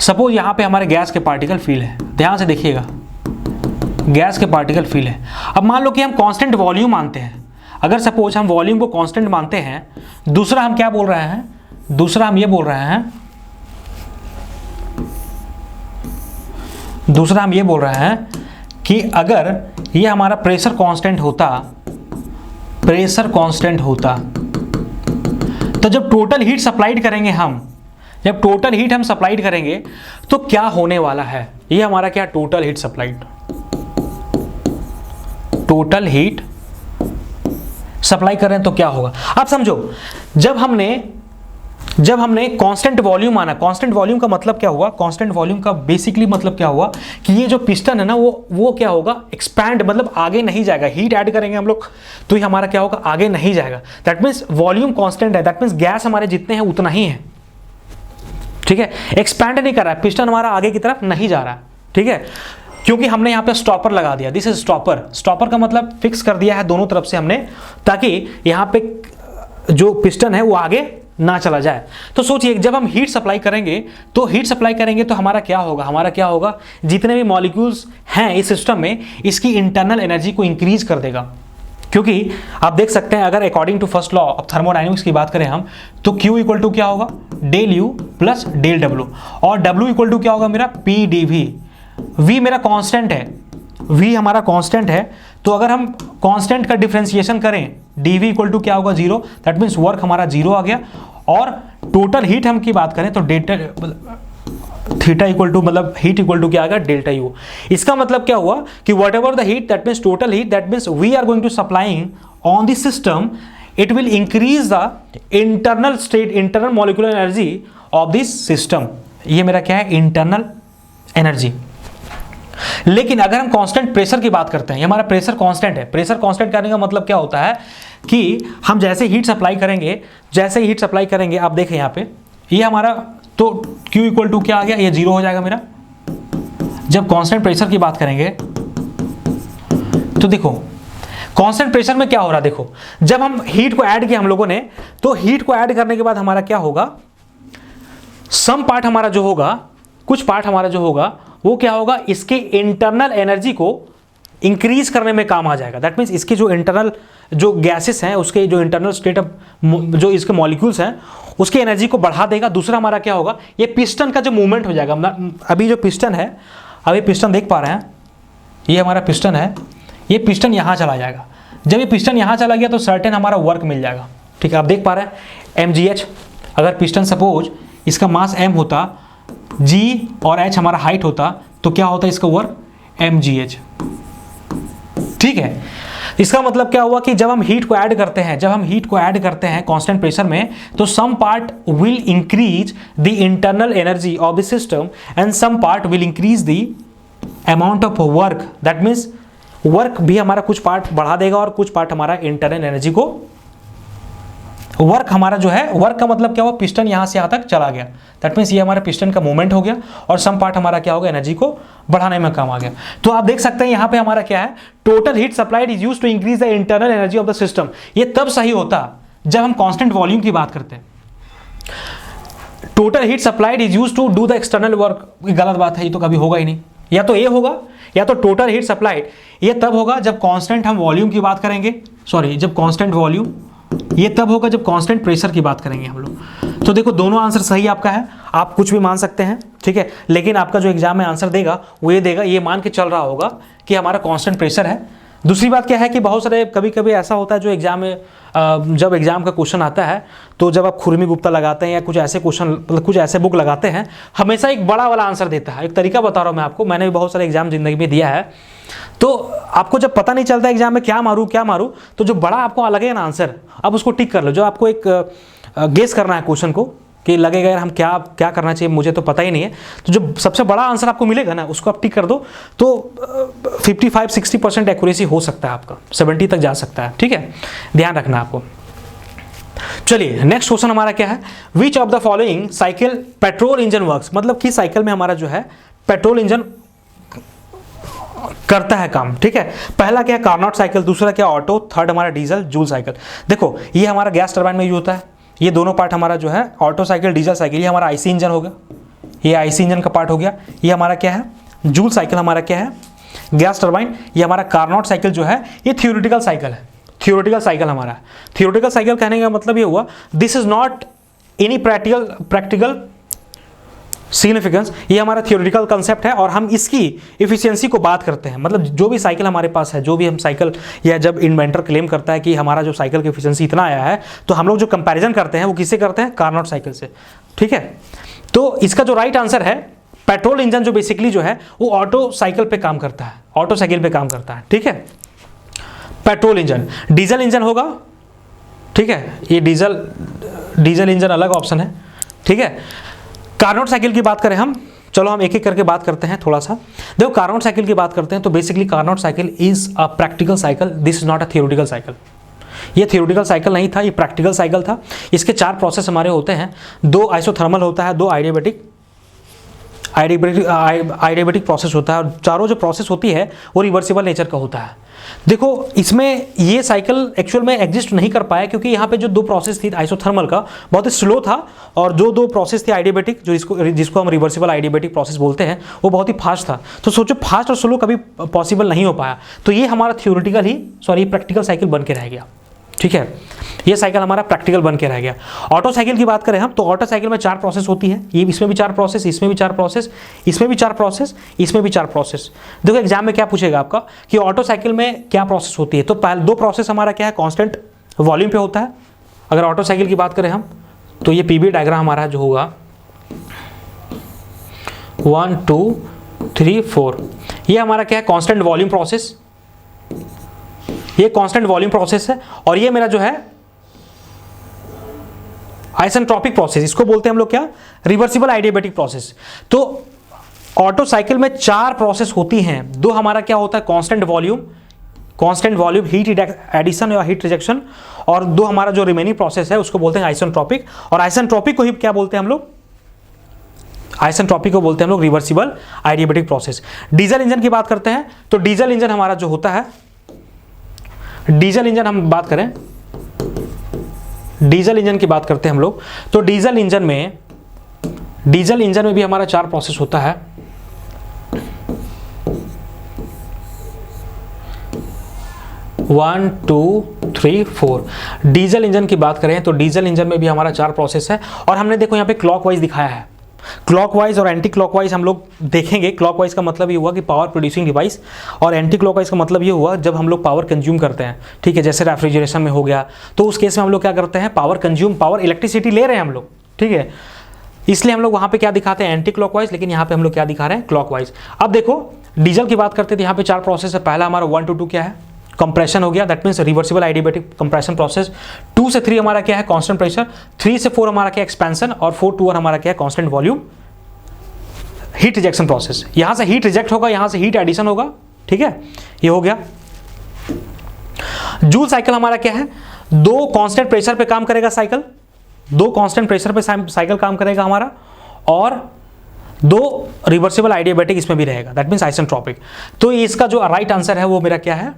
सपोज यहाँ पे हमारे गैस के पार्टिकल फील है, ध्यान से देखिएगा, गैस के पार्टिकल फील है। अब मान लो कि हम कांस्टेंट वॉल्यूम मानते हैं, अगर सपोज हम वॉल्यूम को कांस्टेंट मानते हैं, दूसरा हम क्या बोल रहे हैं, दूसरा हम ये बोल रहे हैं, दूसरा हम ये बोल रहे हैं कि अगर ये हमारा प्रेशर कांस्टेंट होता, प्रेशर कांस्टेंट होता, तो जब टोटल हीट सप्लाइड करेंगे हम, जब टोटल हीट हम सप्लाइड करेंगे तो क्या होने वाला है, ये हमारा क्या, total heat supplied, total heat supply कर रहे हैं तो क्या होगा। आप समझो जब हमने कांस्टेंट वॉल्यूम माना, कांस्टेंट वॉल्यूम का मतलब क्या हुआ, कांस्टेंट वॉल्यूम का बेसिकली मतलब क्या हुआ कि ये जो पिस्टन है ना वो क्या होगा, एक्सपैंड, मतलब आगे नहीं जाएगा, हीट ऐड करेंगे हम लोग तो ये हमारा क्या होगा, आगे नहीं जाएगा, दैट मीन्स वॉल्यूम कांस्टेंट है, दैट मीन्स गैस हमारे जितने हैं उतना ही है, ठीक है, एक्सपैंड नहीं कर रहा है, पिस्टन हमारा आगे की तरफ नहीं जा रहा है, ठीक है, क्योंकि हमने यहाँ पे स्टॉपर लगा दिया। This is stopper. स्टॉपर का मतलब फिक्स कर दिया है दोनों तरफ से हमने, ताकि यहाँ पे जो पिस्टन है वो आगे ना चला जाए। तो सोचिए जब हम हीट सप्लाई करेंगे तो हमारा क्या होगा, जितने भी मॉलिक्यूल्स हैं इस सिस्टम में, इसकी इंटरनल एनर्जी को इंक्रीज कर देगा। क्योंकि आप देख सकते हैं अगर according to first law of thermodynamics की बात करें हम, तो Q इक्वल टू क्या होगा, del U plus del W, और W इक्वल टू क्या होगा मेरा, P dV। V मेरा कांस्टेंट है, V हमारा कांस्टेंट है, तो अगर हम कांस्टेंट का डिफरेंशिएशन करें, dV इक्वल टू क्या होगा, 0, दैट मीन्स वर्क हमारा 0 आ गया। और टोटल हीट हम की बात करें तो थीटा इक्वल टू मतलब हीट इक्वल टू क्या आ गया, डेल्टा U। इसका मतलब क्या हुआ कि whatever the heat, that means total heat, that means we are going to supplying on the system, it will increase the internal state, internal molecular energy of this system. ये मेरा क्या है, इंटरनल एनर्जी। लेकिन अगर हम कांस्टेंट प्रेशर की बात करते हैं, ये हमारा प्रेशर कांस्टेंट है। प्रेशर कांस्टेंट करने का मतलब क्या होता है कि हम जैसे हीट सप्लाई करेंगे, आप देखें यहाँ पे, ये हमारा तो Q इक्वल टू क्या आ गया, ये 0 हो जाएगा मेरा। जब कांस्टेंट प्रेशर की बात करेंगे तो देखो कांस्टेंट प्रेशर में क्या हो रहा है, देखो जब हम हीट को ऐड किया हम लोगों ने, तो हीट को ऐड करने के बाद हमारा क्या होगा, सम पार्ट हमारा जो होगा, कुछ पार्ट हमारा जो होगा वो क्या होगा, इसके इंटरनल एनर्जी को इंक्रीज करने में काम आ जाएगा। दैट मीन्स इसके जो इंटरनल जो गैसेस हैं, उसके जो इंटरनल स्टेट ऑफ जो इसके मॉलिक्यूल्स हैं, उसकी एनर्जी को बढ़ा देगा। दूसरा हमारा क्या होगा, ये पिस्टन का जो मूवमेंट हो जाएगा। अभी जो पिस्टन है, अभी पिस्टन देख पा रहे हैं, ये हमारा पिस्टन है, ये पिस्टन यहाँ चला जाएगा। जब ये पिस्टन यहाँ चला गया तो सर्टेन हमारा वर्क मिल जाएगा, ठीक है। आप देख पा रहे हैं mgh, अगर पिस्टन सपोज इसका मास m होता, g और h हमारा हाइट होता, तो क्या होता इसका वर्क, mgh, ठीक है। इसका मतलब क्या हुआ कि जब हम हीट को ऐड करते हैं कांस्टेंट प्रेशर में, तो some part will increase the internal energy of the system and some part will increase the amount of work. That means work भी हमारा कुछ पार्ट बढ़ा देगा और कुछ पार्ट हमारा इंटरनल एनर्जी को, वर्क हमारा जो है, वर्क का मतलब क्या हुआ, पिस्टन यहां से यहां तक चला गया। दैट मीन्स ये हमारा पिस्टन का मूवमेंट हो गया और सम पार्ट हमारा क्या होगा, एनर्जी को बढ़ाने में काम आ गया। तो आप देख सकते हैं यहाँ पे हमारा क्या है, total heat supplied is used to increase the internal energy of the system. ये तब सही होता जब हम कांस्टेंट वॉल्यूम की बात करते हैं। Total heat supplied is used to do the external work, गलत बात है, ये तो कभी होगा ही नहीं। या तो ये होगा या तो टोटल हीट सप्लाइड, ये तब होगा जब कांस्टेंट हम वॉल्यूम की बात करेंगे, सॉरी जब कांस्टेंट वॉल्यूम, ये तब होगा जब कांस्टेंट प्रेशर की बात करेंगे हम लोग। तो देखो दोनों आंसर सही आपका है, आप कुछ भी मान सकते हैं, ठीक है। लेकिन आपका जो एग्जाम में आंसर देगा वो ये देगा, ये मान के चल रहा होगा कि हमारा कांस्टेंट प्रेशर है। दूसरी बात क्या है कि बहुत सारे कभी कभी ऐसा होता है जो एग्जाम में, जब एग्जाम का क्वेश्चन आता है, तो जब आप खुरमी गुप्ता लगाते हैं या कुछ ऐसे क्वेश्चन, मतलब कुछ ऐसे बुक लगाते हैं, हमेशा एक बड़ा वाला आंसर देता है। एक तरीका बता रहा हूँ मैं आपको, मैंने भी बहुत सारे एग्जाम जिंदगी में दिया है। तो आपको जब पता नहीं चलता एग्जाम में क्या मारूं, तो जो बड़ा आपको लगेगा ना आंसर, आप उसको टिक कर लो। जो आपको एक गेस करना है क्वेश्चन को कि लगेगा यार हम क्या करना चाहिए, मुझे तो पता ही नहीं है, तो जो सबसे बड़ा आंसर आपको मिलेगा ना, उसको आप टिक कर दो, तो 55-60% एक्यूरेसी हो सकता है आपका, 70 तक जा सकता है, ठीक है। ध्यान रखना आपको। चलिए नेक्स्ट क्वेश्चन हमारा क्या है, विच of the following cycle petrol engine works, मतलब कि साइकिल में हमारा जो है पेट्रोल इंजन करता है काम, ठीक है। पहला क्या है, कार्नोट साइकिल, दूसरा क्या ऑटो, थर्ड हमारा डीजल जूल साइकिल। देखो ये हमारा गैस टरबाइन में यूज होता है, ये दोनों पार्ट हमारा जो है ऑटो साइकिल, डीजल साइकिल, ये हमारा आईसी इंजन होगा, ये आईसी इंजन का पार्ट हो गया। ये हमारा क्या है, जूल साइकिल हमारा क्या है, गैस टरबाइन। ये हमारा कार्नोट साइकिल जो है ये थियोरेटिकल साइकिल है, थियोरेटिकल साइकिल हमारा है। थियोरेटिकल साइकिल कहने का मतलब ये हुआ, this is not any practical significance, ये हमारा थियोरेटिकल कंसेप्ट है और हम इसकी इफिशियंसी को बात करते हैं। मतलब जो भी साइकिल हमारे पास है, जो भी हम साइकिल, या जब इन्वेंटर क्लेम करता है कि हमारा जो साइकिल की इफिशियंसी इतना आया है, तो हम लोग जो कंपैरिजन करते हैं वो किससे करते हैं, कार्नोट साइकिल से, ठीक है। तो इसका जो राइट आंसर है, पेट्रोल इंजन जो बेसिकली जो है वो ऑटो साइकिल पे काम करता है, ऑटो साइकिल पे काम करता है, ठीक है, पेट्रोल इंजन। डीजल इंजन होगा, ठीक है, ये डीजल इंजन अलग ऑप्शन है, ठीक है। कार्नोट साइकिल की बात करें हम, चलो हम एक एक करके बात करते हैं थोड़ा सा। देखो कार्नोट साइकिल की बात करते हैं तो basically Carnot cycle is a practical cycle, this is not a theoretical cycle. ये थियोरेटिकल साइकिल नहीं था, ये प्रैक्टिकल साइकिल था। इसके 4 प्रोसेस हमारे होते हैं, 2 आइसोथर्मल होता है, 2 आइडियाबैटिक प्रोसेस होता है, और चारों जो प्रोसेस होती है वो रिवर्सिबल नेचर का होता है। देखो इसमें ये साइकिल एक्चुअल में एग्जिस्ट नहीं कर पाया क्योंकि यहाँ पे जो 2 प्रोसेस थी आइसोथर्मल का बहुत ही स्लो था, और जो 2 प्रोसेस थी आइडियाबैटिक, जो जिसको हम रिवर्सिबल आइडियाबैटिक प्रोसेस बोलते हैं, वो बहुत ही फास्ट था। तो सोचो फास्ट और स्लो कभी पॉसिबल नहीं हो पाया, तो ये हमारा प्रैक्टिकल साइकिल बन के रह गया। ठीक है, ये साइकिल हमारा प्रैक्टिकल बन के रह गया। ऑटो साइकिल की बात करें हम, तो ऑटो साइकिल में 4 प्रोसेस होती है, ये इसमें भी 4 प्रोसेस, इसमें भी 4 प्रोसेस, इसमें भी 4 प्रोसेस, इसमें भी 4 प्रोसेस। देखो एग्जाम में क्या पूछेगा आपका कि ऑटो साइकिल में क्या प्रोसेस होती है, तो पहले 2 प्रोसेस हमारा क्या है, कांस्टेंट वॉल्यूम पे होता है। अगर ऑटो साइकिल की बात करें हम, तो ये पीवी डायग्राम हमारा जो होगा 1 2 3 4, ये हमारा क्या है, कांस्टेंट वॉल्यूम प्रोसेस, ये कांस्टेंट वॉल्यूम प्रोसेस है। और ये मेरा जो है आइसेंट्रोपिक प्रोसेस, इसको बोलते हैं हम लोग क्या, रिवर्सिबल आइडियाबैटिक प्रोसेस। तो ऑटो साइकिल में 4 प्रोसेस होती हैं, 2 हमारा क्या होता है, कांस्टेंट वॉल्यूम हीट एडिशन या हीट रिजेक्शन, और 2 हमारा जो रिमेनिंग प्रोसेस है उसको बोलते हैं आइसेंट्रोपिक। और आइसेंट्रोपिक को ही क्या बोलते हैं हम लोग, आइसेंट्रोपिक को बोलते हैं हम लोग रिवर्सिबल आइडियाबैटिक प्रोसेस। डीजल इंजन की बात करते हैं, तो डीजल इंजन हमारा जो होता है, डीजल इंजन हम बात करें, डीजल इंजन की बात करते हैं हम लोग, तो डीजल इंजन में भी हमारा 4 प्रोसेस होता है। One two three four, diesel engine की बात करें तो डीजल इंजन में भी हमारा 4 प्रोसेस है। और हमने देखो यहाँ पे क्लॉकवाइज दिखाया है, क्लॉकवाइज और एंटी क्लॉकवाइज हम लोग देखेंगे। क्लॉकवाइज का मतलब ये हुआ कि पावर प्रोड्यूसिंग डिवाइस, और एंटी क्लॉकवाइज का मतलब ये हुआ जब हम लोग पावर कंज्यूम करते हैं। ठीक है, जैसे रेफ्रिजरेशन में हो गया, तो उस केस में हम लोग क्या करते हैं, पावर इलेक्ट्रिसिटी ले रहे हैं हम लोग। ठीक है, इसलिए हम लोग वहाँ पे क्या दिखाते हैं, एंटी क्लॉकवाइज, लेकिन यहाँ पे हम लोग क्या दिखा रहे हैं, क्लॉकवाइज। अब देखो डीजल की बात करते थे, यहाँ पे 4 प्रोसेस है। पहला हमारा 1 to 2 क्या है, कंप्रेशन हो गया, that means reversible adiabatic compression process. 2 से 3 हमारा क्या है, कांस्टेंट प्रेशर। 3 से 4 हमारा क्या है, एक्सपेंशन। और 4 to 1 हमारा क्या है, constant volume heat rejection process. यहां से हीट रिजेक्ट होगा, यहां से हीट एडिशन होगा। ठीक है, ये हो गया। जूल साइकिल हमारा क्या है, 2 कांस्टेंट प्रेशर पे काम करेगा साइकिल, 2 कांस्टेंट प्रेशर पे साइकिल काम करेगा हमारा, और 2 रिवर्सिबल आइडियाबैटिक इसमें भी रहेगा, दैट मीन्स आइसेंट्रोपिक। तो इसका जो राइट आंसर है वो मेरा क्या है,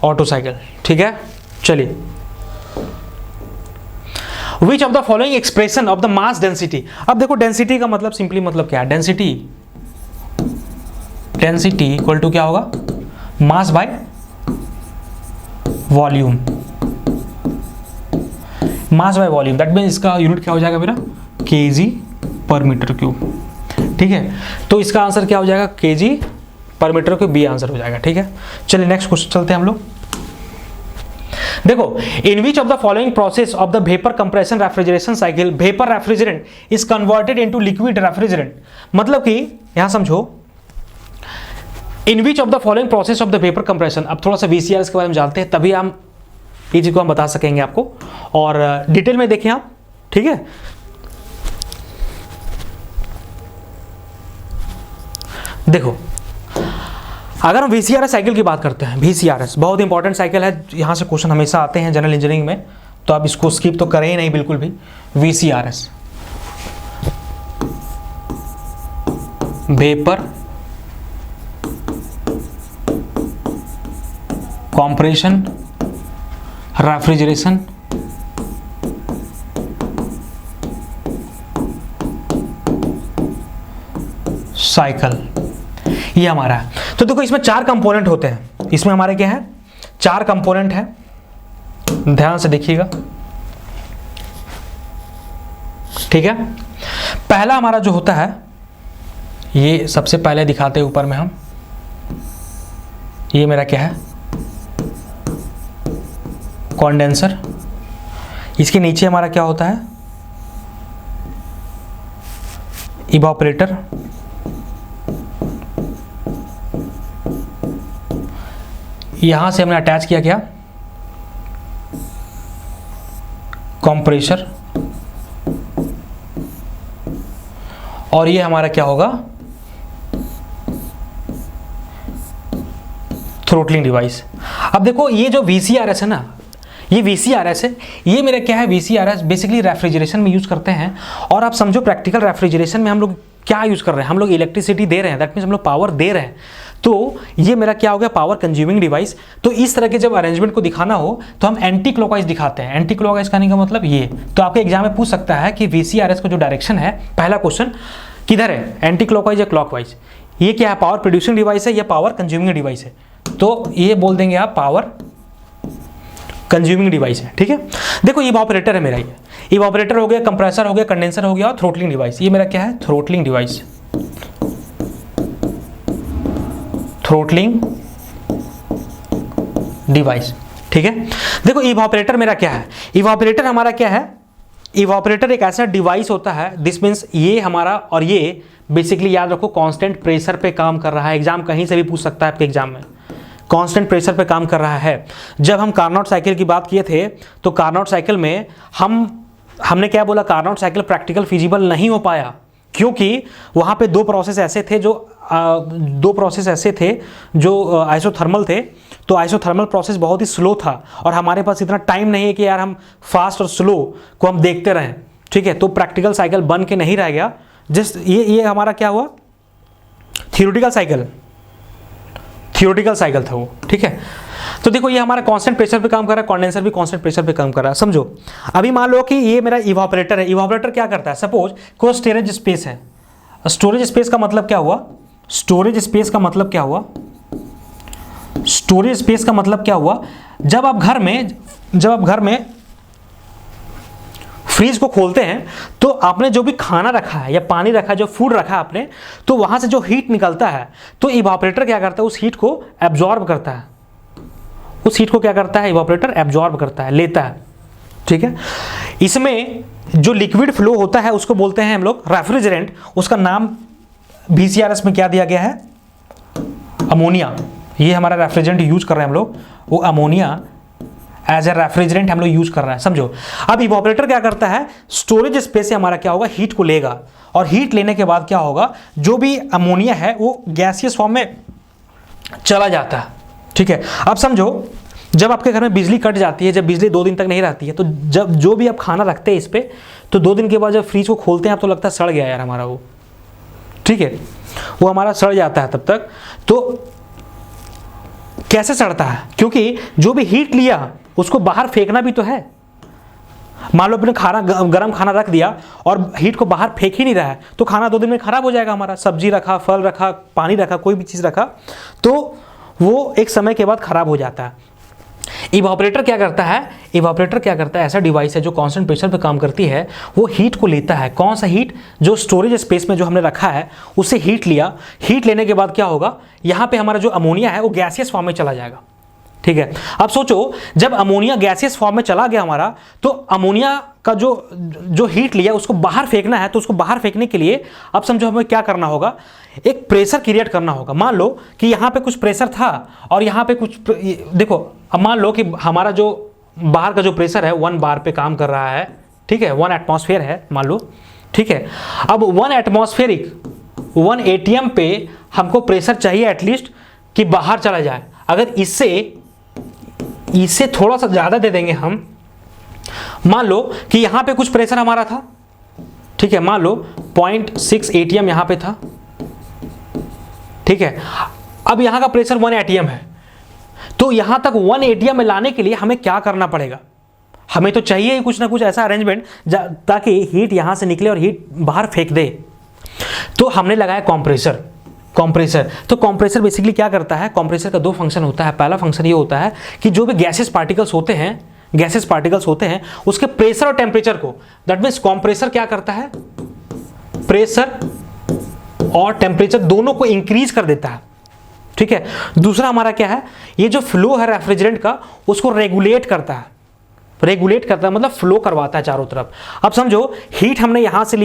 ऑटो साइकिल। ठीक है, चलिए, विच of the following expression of the mass density. अब देखो डेंसिटी का मतलब सिंपली मतलब क्या है, डेंसिटी इक्वल टू क्या होगा, mass by volume, mass by volume, that means इसका यूनिट क्या हो जाएगा मेरा, केजी पर मीटर क्यूब। ठीक है, तो इसका आंसर क्या हो जाएगा, केजी पर मीटर क्यूब, बी आंसर हो जाएगा। ठीक है, चलिए नेक्स्ट क्वेश्चन चलते हैं हम लोग। देखो, in which of the following process of the vapour compression refrigeration cycle vapour refrigerant is converted into liquid refrigerant. मतलब कि यहां समझो, in which of the following process of the vapour compression. अब थोड़ा सा VCRS के बारे में जानते हैं, तभी हम ये चीज को हम बता सकेंगे आपको, और डिटेल में देखें आप। ठीक है, देखो अगर हम VCRS साइकिल की बात करते हैं, VCRS बहुत इंपॉर्टेंट साइकिल है, यहाँ से क्वेश्चन हमेशा आते हैं जनरल इंजीनियरिंग में, तो आप इसको स्किप तो करें ही नहीं बिल्कुल भी। VCRS, vapour compression refrigeration cycle, ये हमारा है। तो देखो इसमें 4 कंपोनेंट होते हैं, इसमें हमारे क्या है, 4 कंपोनेंट है, ध्यान से देखिएगा। ठीक है, पहला हमारा जो होता है, ये सबसे पहले दिखाते हैं ऊपर में हम, ये मेरा क्या है, कंडेंसर। इसके नीचे हमारा क्या होता है, इवापोरेटर। यहां से हमने अटैच किया क्या, कंप्रेसर, और ये हमारा क्या होगा, थ्रोटलिंग डिवाइस। अब देखो ये जो VCRS है ना, ये VCRS है। ये मेरा क्या है, VCRS बेसिकली रेफ्रिजरेशन में यूज़ करते हैं। और आप समझो प्रैक्टिकल रेफ्रिजरेशन में हम लोग क्या यूज़ कर रहे हैं, हम लोग इलेक्ट्रिसिटी दे रहे हैं, दैट मीन्स हम लोग पावर दे रहे हैं। तो ये मेरा क्या हो गया, पावर कंज्यूमिंग डिवाइस। तो इस तरह के जब अरेंजमेंट को दिखाना हो तो हम एंटी क्लॉकवाइज दिखाते हैं। एंटी क्लॉकवाइज कहने का मतलब ये, तो आपके एग्जाम में पूछ सकता है कि VCRS का जो डायरेक्शन है, पहला क्वेश्चन किधर है, एंटी क्लॉकवाइज या क्लॉकवाइज। ये क्या है, पावर प्रोड्यूसिंग डिवाइस है या पावर कंज्यूमिंग डिवाइस है, तो ये बोल देंगे आप पावर कंज्यूमिंग डिवाइस है। ठीक है, देखो इवापोरेटर है मेरा, ये इवापोरेटर हो गया, कंप्रेसर हो गया, कंडेंसर हो गया और थ्रोटलिंग डिवाइस। ये मेरा क्या है, थ्रोटलिंग डिवाइस, थ्रोटलिंग डिवाइस। ठीक है, देखो इवापोरेटर मेरा क्या है, इवापोरेटर हमारा क्या है, इवापोरेटर एक ऐसा डिवाइस होता है, दिस मीन्स ये हमारा, और ये बेसिकली याद रखो कांस्टेंट प्रेशर पे काम कर रहा है। एग्जाम कहीं से भी पूछ सकता है आपके एग्जाम में, कांस्टेंट प्रेशर पे काम कर रहा है। जब हम कार्नोट साइकिल की बात किए थे तो कार्नोट साइकिल में हमने क्या बोला, कार्नोट साइकिल प्रैक्टिकल फिजिबल नहीं हो पाया क्योंकि वहाँ पे दो प्रोसेस ऐसे थे जो आइसोथर्मल थे। तो आइसोथर्मल प्रोसेस बहुत ही स्लो था और हमारे पास इतना टाइम नहीं है कि यार हम फास्ट और स्लो को हम देखते रहें। ठीक है, तो प्रैक्टिकल साइकिल बन के नहीं रह गया। जस्ट ये हमारा क्या हुआ, थियोरेटिकल साइकिल था वो। ठीक है, तो देखो ये हमारा कांस्टेंट प्रेशर पे काम कर रहा है, कंडेंसर भी कांस्टेंट प्रेशर पे काम कर रहा है। समझो अभी मान लो कि ये मेरा इवापोरेटर है। इवापोरेटर क्या करता है, सपोज कोई स्टोरेज स्पेस है। स्टोरेज स्पेस का मतलब क्या हुआ, स्टोरेज स्पेस का मतलब क्या हुआ, स्टोरेज स्पेस का मतलब क्या हुआ, जब आप घर में फ्रीज को खोलते हैं तो आपने जो भी खाना रखा है या पानी रखा है, जो फूड रखा है आपने, तो वहां से जो हीट निकलता है तो इवापोरेटर क्या करता है, उस हीट को एब्जॉर्ब करता है। उस हीट को क्या करता है, इवापोरेटर एब्जॉर्ब करता है, लेता है। ठीक है, इसमें जो लिक्विड फ्लो होता है उसको बोलते हैं हम लोग रेफ्रिजरेंट। उसका नाम VCRS में क्या दिया गया है, अमोनिया। ये हमारा रेफ्रिजरेंट यूज कर रहे हैं हम लोग, वो अमोनिया एज ए रेफ्रिजरेंट हम लोग यूज कर रहे हैं। समझो अब इवापोरेटर क्या करता है, स्टोरेज स्पेस से हमारा क्या होगा, हीट को लेगा और हीट लेने के बाद क्या होगा, जो भी अमोनिया है वो गैसियस फॉर्म में चला जाता है। ठीक है, अब समझो जब आपके घर में बिजली कट जाती है, जब बिजली 2 दिन तक नहीं रहती है, तो जब जो भी आप खाना रखते हैं इस पर, तो 2 दिन के बाद जब फ्रीज को खोलते हैं आप तो लगता है सड़ गया यार हमारा वो। ठीक है, वो हमारा सड़ जाता है तब तक। तो कैसे सड़ता है, क्योंकि जो भी हीट लिया उसको बाहर फेंकना भी तो है। मान लो आपने गरम खाना रख दिया और हीट को बाहर फेंक ही नहीं रहा है तो खाना 2 दिन में खराब हो जाएगा हमारा। सब्जी रखा, फल रखा, पानी रखा, कोई भी चीज़ रखा तो वो एक समय के बाद खराब हो जाता है। इवापोरेटर क्या करता है, इवापोरेटर क्या करता है, ऐसा डिवाइस है जो कांस्टेंट प्रेशर पे काम करती है। वो हीट को लेता है, कौन सा हीट, जो स्टोरेज स्पेस में जो हमने रखा है उससे हीट लिया। हीट लेने के बाद क्या होगा, यहाँ पे हमारा जो अमोनिया है वो गैसियस फॉर्म में चला जाएगा। ठीक है, अब सोचो जब अमोनिया गैसियस फॉर्म में चला गया हमारा, तो अमोनिया का जो हीट लिया उसको बाहर फेंकना है। तो उसको बाहर फेंकने के लिए अब समझो हमें क्या करना होगा, एक प्रेशर क्रिएट करना होगा। मान लो कि यहाँ पे कुछ प्रेशर था और यहाँ पे कुछ, देखो अब मान लो कि हमारा जो बाहर का जो प्रेशर है 1 बार पे काम कर रहा है। ठीक है, 1 एटमॉस्फेयर है मान लो। ठीक है, अब 1 एटमॉस्फेरिक 1 ATM पे हमको प्रेशर चाहिए एटलीस्ट कि बाहर चला जाए। अगर इससे थोड़ा सा ज़्यादा दे देंगे हम, मान लो कि यहाँ पे कुछ प्रेशर हमारा था। ठीक है, मान लो 0.6 ATM यहाँ पे था। ठीक है, अब यहाँ का प्रेशर 1 ATM है, तो यहाँ तक 1 ATM में लाने के लिए हमें क्या करना पड़ेगा, हमें तो चाहिए ही कुछ ना कुछ ऐसा अरेंजमेंट ताकि हीट यहाँ से निकले और हीट बाहर फेंक दे। तो हमने लगाया कंप्रेसर। तो कंप्रेसर बेसिकली क्या करता है, कंप्रेसर का 2 फंक्शन होता है। पहला फंक्शन ये होता है कि जो भी गैसेस पार्टिकल्स होते हैं उसके प्रेशर और टेम्परेचर को, दैट मीन्स कंप्रेसर क्या करता है, प्रेशर और टेम्परेचर दोनों को इंक्रीज कर देता है। ठीक है, दूसरा हमारा क्या है, ये जो फ्लो है रेफ्रिजरेंट का उसको रेगुलेट करता है मतलब फ्लो करवाता है चारों तरफ। अब समझो हीट हमने यहाँ से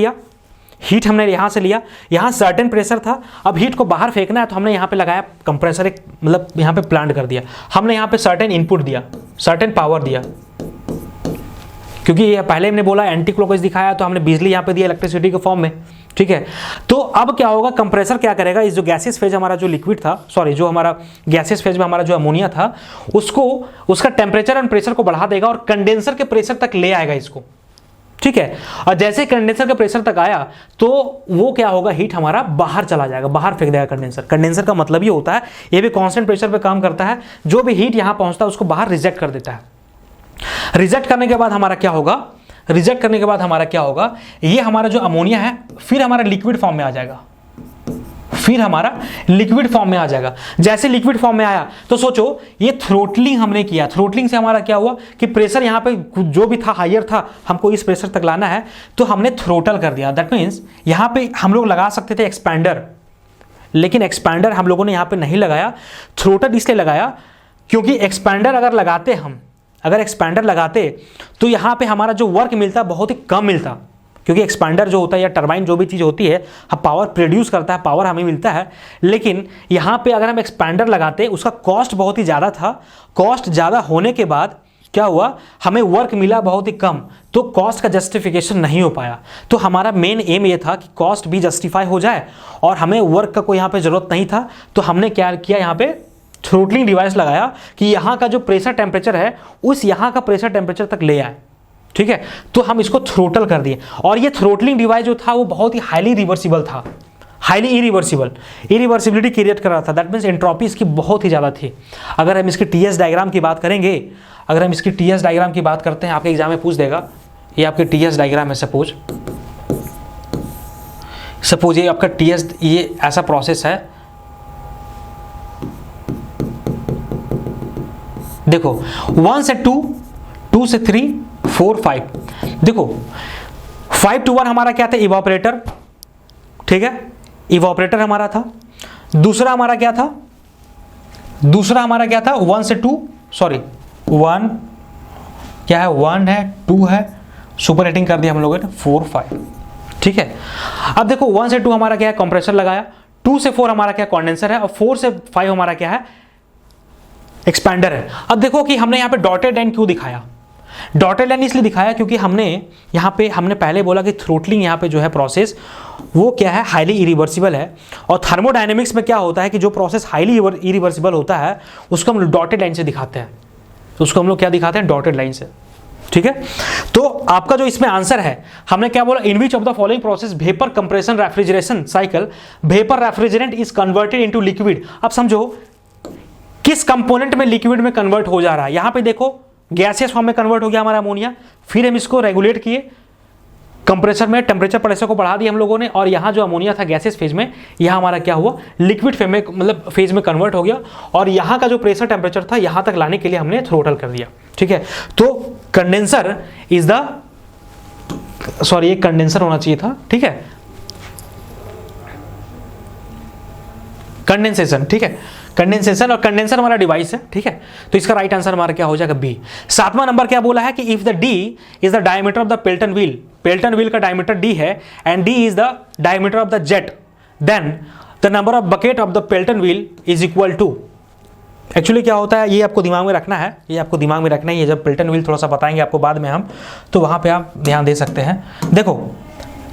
लिया, यहाँ सर्टेन प्रेशर था, अब हीट को बाहर फेंकना है तो हमने यहाँ पे लगाया कंप्रेसर, एक मतलब यहाँ पे प्लांट कर दिया। हमने यहाँ पे सर्टेन इनपुट दिया, सर्टेन पावर दिया, क्योंकि ये पहले हमने बोला एंटी क्लॉकवाइज दिखाया तो हमने बिजली यहाँ पे दिया इलेक्ट्रिसिटी के फॉर्म में। ठीक है। तो अब क्या होगा, कंप्रेसर क्या करेगा, इस जो गैसेस फेज हमारा जो लिक्विड था, सॉरी जो हमारा गैसेस फेज में हमारा जो अमोनिया था, उसको उसका टेम्परेचर एंड प्रेशर को बढ़ा देगा और कंडेंसर के प्रेशर तक ले आएगा इसको, ठीक है। और जैसे कंडेंसर के प्रेशर तक आया तो वो क्या होगा, हीट हमारा बाहर चला जाएगा, बाहर फेंक देगा कंडेंसर। कंडेंसर का मतलब ये होता है, ये भी कांस्टेंट प्रेशर पे काम करता है, जो भी हीट यहां पहुंचता है उसको बाहर रिजेक्ट कर देता है। रिजेक्ट करने के बाद हमारा क्या होगा, रिजेक्ट करने के बाद हमारा क्या होगा, ये हमारा जो अमोनिया है फिर हमारा लिक्विड फॉर्म में आ जाएगा, फिर हमारा लिक्विड फॉर्म में आ जाएगा। जैसे लिक्विड फॉर्म में आया तो सोचो ये थ्रोटलिंग हमने किया, थ्रोटलिंग से हमारा क्या हुआ कि प्रेशर यहाँ पे जो भी था हायर था, हमको इस प्रेशर तक लाना है तो हमने थ्रोटल कर दिया। दैट मीन्स यहाँ पे हम लोग लगा सकते थे एक्सपैंडर, लेकिन एक्सपैंडर हम लोगों ने यहाँ पे नहीं लगाया। थ्रोटल इसलिए लगाया क्योंकि एक्सपैंडर अगर लगाते हम, अगर एक्सपैंडर लगाते तो यहाँ पे हमारा जो वर्क मिलता बहुत ही कम मिलता, क्योंकि एक्सपैंडर जो होता है या टरबाइन जो भी चीज़ होती है, हम पावर प्रोड्यूस करता है, पावर हमें मिलता है। लेकिन यहाँ पे अगर हम एक्सपैंडर लगाते उसका कॉस्ट बहुत ही ज़्यादा था, कॉस्ट ज़्यादा होने के बाद क्या हुआ, हमें वर्क मिला बहुत ही कम, तो कॉस्ट का जस्टिफिकेशन नहीं हो पाया। तो हमारा मेन एम ये था कि कॉस्ट भी जस्टिफाई हो जाए और हमें वर्क का कोई यहाँ पे ज़रूरत नहीं था। तो हमने क्या किया, यहाँ पे थ्रोटलिंग डिवाइस लगाया कि यहाँ का जो प्रेशर टेम्परेचर है उस यहाँ का प्रेशर टेम्परेचर तक ले आए, ठीक है। तो हम इसको थ्रोटल कर दिए और ये थ्रोटलिंग डिवाइस जो था वो बहुत ही हाईली रिवर्सिबल था, हाईली इरिवर्सिबिलिटी क्रिएट कर रहा था। दैट मीन्स एंट्रोपी इसकी बहुत ही ज़्यादा थी। अगर हम इसकी टीएस डायग्राम की बात करेंगे, अगर हम इसकी टीएस डायग्राम की बात करते हैं, आपके एग्जाम में पूछ देगा, ये आपके टीएस डायग्राम है। सपोज ये आपका टीएस, ये ऐसा प्रोसेस है, देखो 1 से 2, 2 से 3, 4, 5। देखो 5 to 1 हमारा क्या था, इवापोरेटर, ठीक है, इवापोरेटर हमारा था। दूसरा हमारा क्या था, दूसरा हमारा क्या था 1 से 2, सॉरी 1 क्या है, 1 है, 2 है, सुपर हीटिंग कर दिया हम लोगों ने, 4, 5, ठीक है। अब देखो 1 से 2 हमारा क्या है, कंप्रेसर लगाया, 2 से 4 हमारा क्या कंडेंसर है और 4 से 5 हमारा क्या है, एक्सपैंडर है। अब देखो कि हमने यहाँ पे डॉटेड लाइन क्यों दिखाया, डॉटेड लाइन इसलिए दिखाया क्योंकि हमने यहाँ पे हमने पहले बोला कि थ्रोटलिंग यहाँ पे जो है प्रोसेस वो क्या है, हाईली इरिवर्सिबल है। और थर्मोडायनेमिक्स में क्या होता है कि जो प्रोसेस हाईली इरिवर्सिबल होता है उसको हम डॉटेड लाइन से दिखाते हैं, उसको हम लोग क्या दिखाते हैं, डॉटेड लाइन से, ठीक है। तो आपका जो इसमें आंसर है, हमने क्या बोला, in which of the following process vapour compression refrigeration cycle vapour refrigerant is converted into liquid. अब समझो किस कंपोनेंट में लिक्विड में कन्वर्ट हो जा रहा है। यहां पे देखो गैसियस फॉर्म में कन्वर्ट हो गया हमारा अमोनिया, फिर हम इसको रेगुलेट किए, कंप्रेसर में टेम्परेचर प्रेशर को बढ़ा दिया हम लोगों ने, और यहाँ जो अमोनिया था गैसेस फेज में, यहाँ हमारा क्या हुआ, लिक्विड फेज में, मतलब फेज में कन्वर्ट हो गया, और यहाँ का जो प्रेशर टेम्परेचर था यहाँ तक लाने के लिए हमने थ्रोटल कर दिया, ठीक है। तो कंडेंसर इज द, सॉरी ये कंडेंसर होना चाहिए था, ठीक है, कंडेंसेशन, ठीक है, कंडेंसेशन, और कंडेंसर हमारा डिवाइस है, ठीक है। तो इसका राइट आंसर हमारा क्या हो जाएगा, बी। 7वां नंबर क्या बोला है कि if the D is the diameter of the Pelton wheel, Pelton wheel का डायमीटर डी है and D is the diameter of the jet, then the number of bucket of the Pelton wheel is equal to. Actually क्या होता है, ये आपको दिमाग में रखना है, ये आपको दिमाग में रखना है, ये जब पेल्टन व्हील थोड़ा सा बताएंगे आपको बाद में हम, तो वहां पे आप ध्यान दे सकते हैं। देखो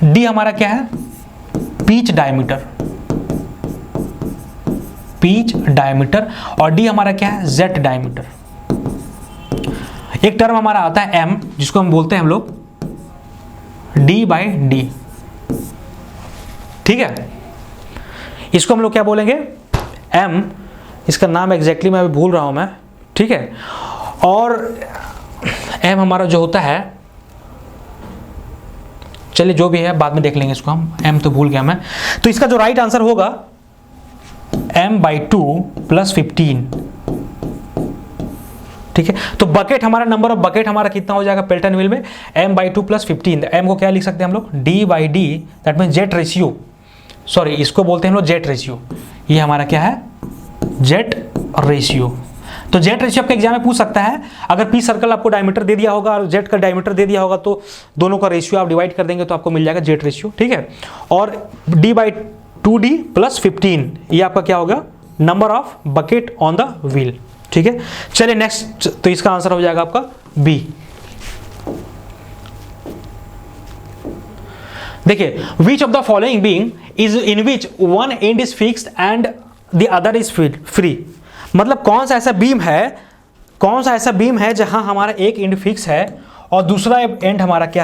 डी हमारा क्या है, पीच डायमीटर, पीच डायमीटर, और डी हमारा क्या है, जेट डायमीटर। एक टर्म हमारा आता है एम, जिसको हम बोलते हैं हम लोग डी बाई डी, ठीक है। इसको हम लोग क्या बोलेंगे, एम, इसका नाम एग्जैक्टली मैं अभी भूल रहा हूं मैं, ठीक है। और एम हमारा जो होता है, चलिए जो भी है बाद में देख लेंगे इसको हम, एम तो भूल गया मैं। तो इसका जो राइट आंसर होगा m/2 + 15, ठीक है। तो बकेट हमारा, नंबर ऑफ बकेट हमारा कितना हो जाएगा पेल्टन व्हील में, m/2 + 15। m को क्या लिख सकते हैं हम लोग, d/d, that mean jet ratio, sorry इसको बोलते हैं हम लोग जेट रेशियो। ये हमारा क्या है, जेट रेशियो। तो जेट रेशियो आपके एग्जाम में पूछ सकता है, अगर पी सर्कल आपको डायमीटर दे दिया होगा और जेट का डायमीटर दे दिया होगा तो दोनों का रेशियो आप डिवाइड कर देंगे तो आपको मिल जाएगा जेट रेशियो, ठीक है। और d/2d + 15, ये आपका क्या होगा, number of bucket on the wheel, ठीक है। चलिए नेक्स्ट, तो इसका आंसर हो जाएगा आपका बी। देखिए, विच of the following being is in which one and is fixed and the other is free. मतलब कौन सा ऐसा बीम है जहां हमारा एक एंड फिक्स है और दूसरा एंड हमारा क्या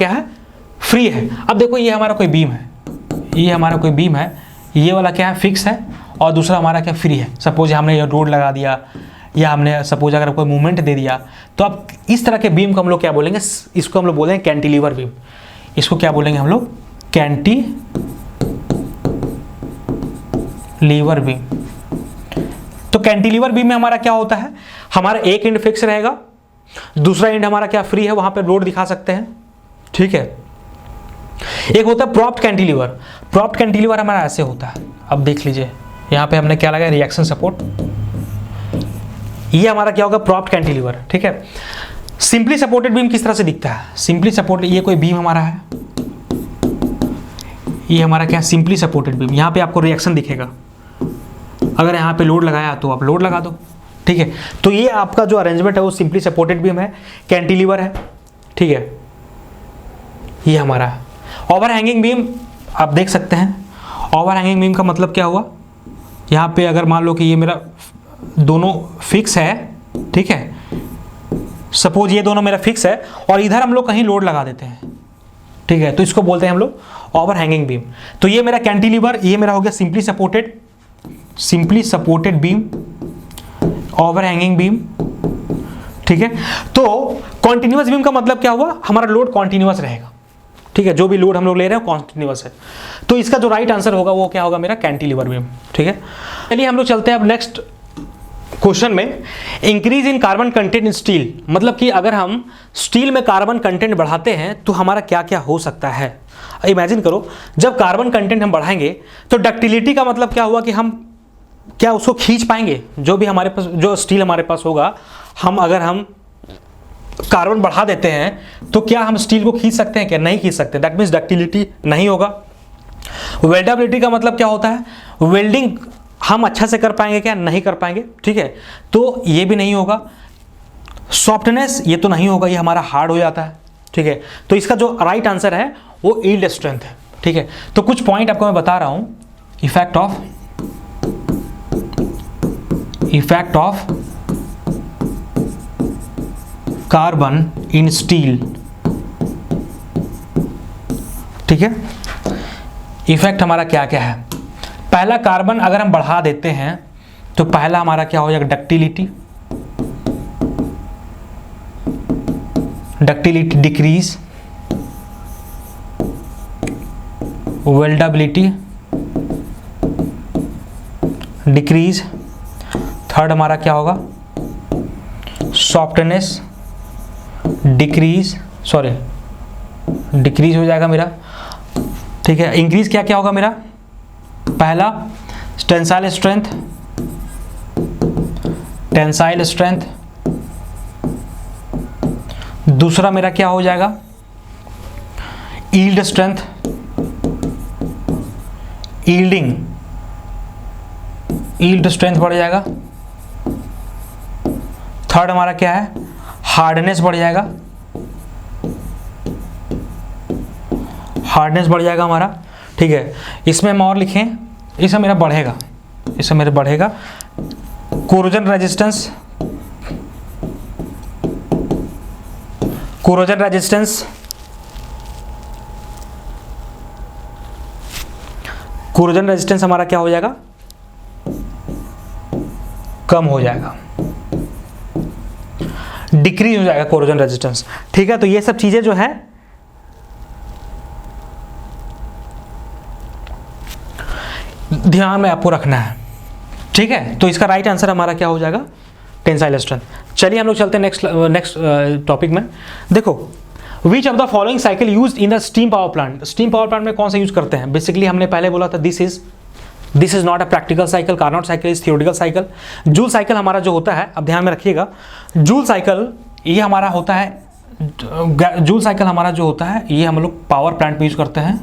है, फ्री है। अब देखो, ये हमारा कोई बीम है, ये वाला क्या है, फिक्स है, और दूसरा हमारा क्या, फ्री है। सपोज हमने ये रोड लगा दिया, या हमने सपोज अगर कोई मूवमेंट दे दिया, तो अब इस तरह के बीम को हम लोग क्या बोलेंगे, इसको हम लोग बोलेंगे कैंटिलीवर बीम। इसको क्या बोलेंगे हम लोग, कैंटिलीवर बीम। तो कैंटिलीवर बीम में हमारा क्या होता है, हमारा एक एंड फिक्स रहेगा, दूसरा एंड हमारा क्या, फ्री है, वहां पे रोड दिखा सकते हैं, ठीक है। एक होता है प्रॉप्ड कैंटिलीवर। प्रॉप्ड कैंटिलीवर हमारा ऐसे होता है, अब देख लीजिए, यहां पे हमने क्या लगाया, रिएक्शन सपोर्ट। ये हमारा क्या होगा, प्रॉप्ड कैंटिलीवर, ठीक है। सिंपली सपोर्टेड बीम किस तरह से दिखता है, सिंपली सपोर्टेड, ये कोई बीम हमारा है, ये हमारा क्या है, सिंपली सपोर्टेड बीम। यहां पे आपको रिएक्शन दिखेगा, अगर यहाँ पे लोड लगाया तो आप लोड लगा दो, ठीक है। तो ये आपका जो अरेंजमेंट है वो सिंपली सपोर्टेड बीम है, कैंटिलीवर है, ठीक है। ये हमारा है ओवर हैंगिंग बीम। आप देख सकते हैं ओवर हैंगिंग बीम का मतलब क्या हुआ, यहाँ पे अगर मान लो कि ये मेरा दोनों फिक्स है, ठीक है, सपोज ये दोनों मेरा फिक्स है और इधर हम लोग कहीं लोड लगा देते हैं, ठीक है, तो इसको बोलते हैं हम लोग ओवर हैंगिंग बीम। तो ये मेरा कैंटिलीवर, ये मेरा हो गया simply supported beam, over hanging beam, ठीक है। तो कॉन्टिन्यूअस बीम का मतलब क्या हुआ, हमारा लोड कॉन्टिन्यूअस रहेगा, ठीक है, जो भी लोड हम लोग ले रहे हैं कॉन्टिन्यूअस है। तो इसका जो राइट आंसर होगा वो क्या होगा, मेरा कैंटिलीवर बीम, ठीक है। चलिए हम लोग चलते हैं अब नेक्स्ट क्वेश्चन में। Increase in carbon content in steel, मतलब कि अगर हम स्टील में कार्बन कंटेंट बढ़ाते हैं तो हमारा क्या क्या हो सकता है। इमेजिन करो, जब कार्बन कंटेंट हम बढ़ाएंगे तो डक्टिलिटी का मतलब क्या हुआ कि हम क्या उसको खींच पाएंगे, जो भी हमारे पास, जो स्टील हमारे पास होगा, अगर हम कार्बन बढ़ा देते हैं तो क्या हम स्टील को खींच सकते हैं, क्या नहीं खींच सकते, दैट मीन्स डक्टिलिटी नहीं होगा। वेल्डेबिलिटी का मतलब क्या होता है, वेल्डिंग हम अच्छा से कर पाएंगे क्या, नहीं कर पाएंगे, ठीक है, तो ये भी नहीं होगा। सॉफ्टनेस, ये तो नहीं होगा, ये हमारा हार्ड हो जाता है, ठीक है। तो इसका जो राइट आंसर है वो यील्ड स्ट्रेंथ है, ठीक है। तो कुछ पॉइंट आपको मैं बता रहा हूं, effect of carbon in steel, ठीक है। इफेक्ट हमारा क्या क्या है, पहला कार्बन अगर हम बढ़ा देते हैं तो पहला हमारा क्या हो जाएगा, ductility decrease, weldability decrease, third हमारा क्या होगा, सॉफ्टनेस डिक्रीज हो जाएगा मेरा, ठीक है। इंक्रीज क्या क्या होगा मेरा, पहला टेंसाइल स्ट्रेंथ, दूसरा मेरा क्या हो जाएगा, यील्ड स्ट्रेंथ, यील्ड स्ट्रेंथ बढ़ जाएगा, थर्ड हमारा क्या है, हार्डनेस बढ़ जाएगा, हमारा, ठीक है। इसमें हम और लिखें, इसमें मेरा बढ़ेगा, कोरोजन रेजिस्टेंस, हमारा क्या हो जाएगा, कम हो जाएगा, डिक्रीज हो जाएगा कोरोजन रेजिस्टेंस, ठीक है। तो ये सब चीजें जो है ध्यान में आपको रखना है, ठीक है। तो इसका राइट आंसर हमारा क्या हो जाएगा, टेंसाइल स्ट्रेंथ। चलिए हम लोग चलते हैं नेक्स्ट टॉपिक में। देखो, विच of the following cycle used in the steam power plant, steam power plant में कौन सा यूज करते हैं। बेसिकली हमने पहले बोला था this is not a practical cycle, Carnot cycle is theoretical cycle. Joule cycle हमारा जो होता है, अब ध्यान में रखिएगा, जूल साइकिल ये हमारा होता है, जूल साइकिल हमारा जो होता है ये हम लोग पावर प्लांट में यूज करते हैं,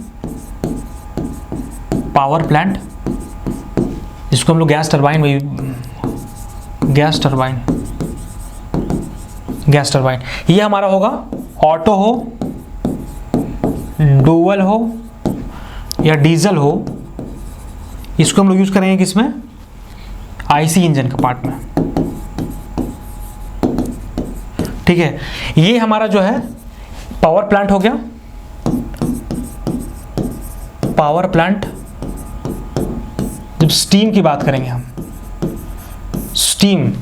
पावर प्लांट, जिसको हम लोग गैस टरबाइन, ये हमारा होगा, ऑटो हो डुअल हो या डीजल हो, इसको हम लोग यूज करेंगे किसमें, आईसी इंजन का पार्ट में। ठीक है, ये हमारा जो है पावर प्लांट हो गया। पावर प्लांट, जब स्टीम की बात करेंगे हम, स्टीम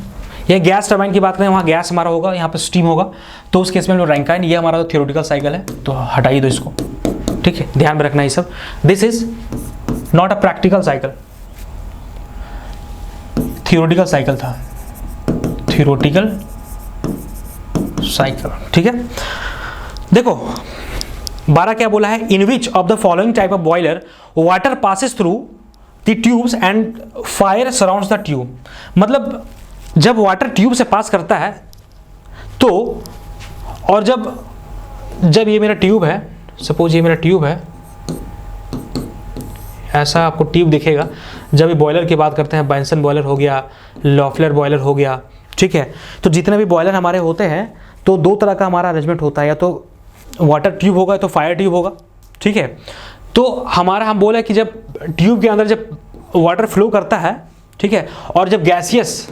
या गैस टरबाइन की बात करें, वहाँ गैस हमारा होगा, यहाँ पे स्टीम होगा, तो उस केस में हम लोग रैंकाइन, ये हमारा तो थियोरेटिकल साइकिल है, तो हटाइए दो इसको। ठीक है, ध्यान में रखना ये सब, this is not a practical cycle, theoretical cycle था, थियोरेटिकल साइकिल। ठीक है, देखो 12 क्या बोला है, in which of the following type of boiler water passes through the tubes and fire surrounds the tube. मतलब जब वाटर ट्यूब से पास करता है तो, और जब ये मेरा ट्यूब है, सपोज ये मेरा ट्यूब है, ऐसा आपको ट्यूब दिखेगा। जब ये बॉयलर की बात करते हैं, बेंसन बॉयलर हो गया, लॉफलर बॉयलर हो गया, ठीक है, तो जितने भी बॉयलर हमारे होते हैं तो दो तरह का हमारा अरेंजमेंट होता है, या तो वाटर ट्यूब होगा या तो फायर ट्यूब होगा। ठीक है, तो हम बोले कि जब ट्यूब के अंदर जब वाटर फ्लो करता है, ठीक है, और जब गैसेस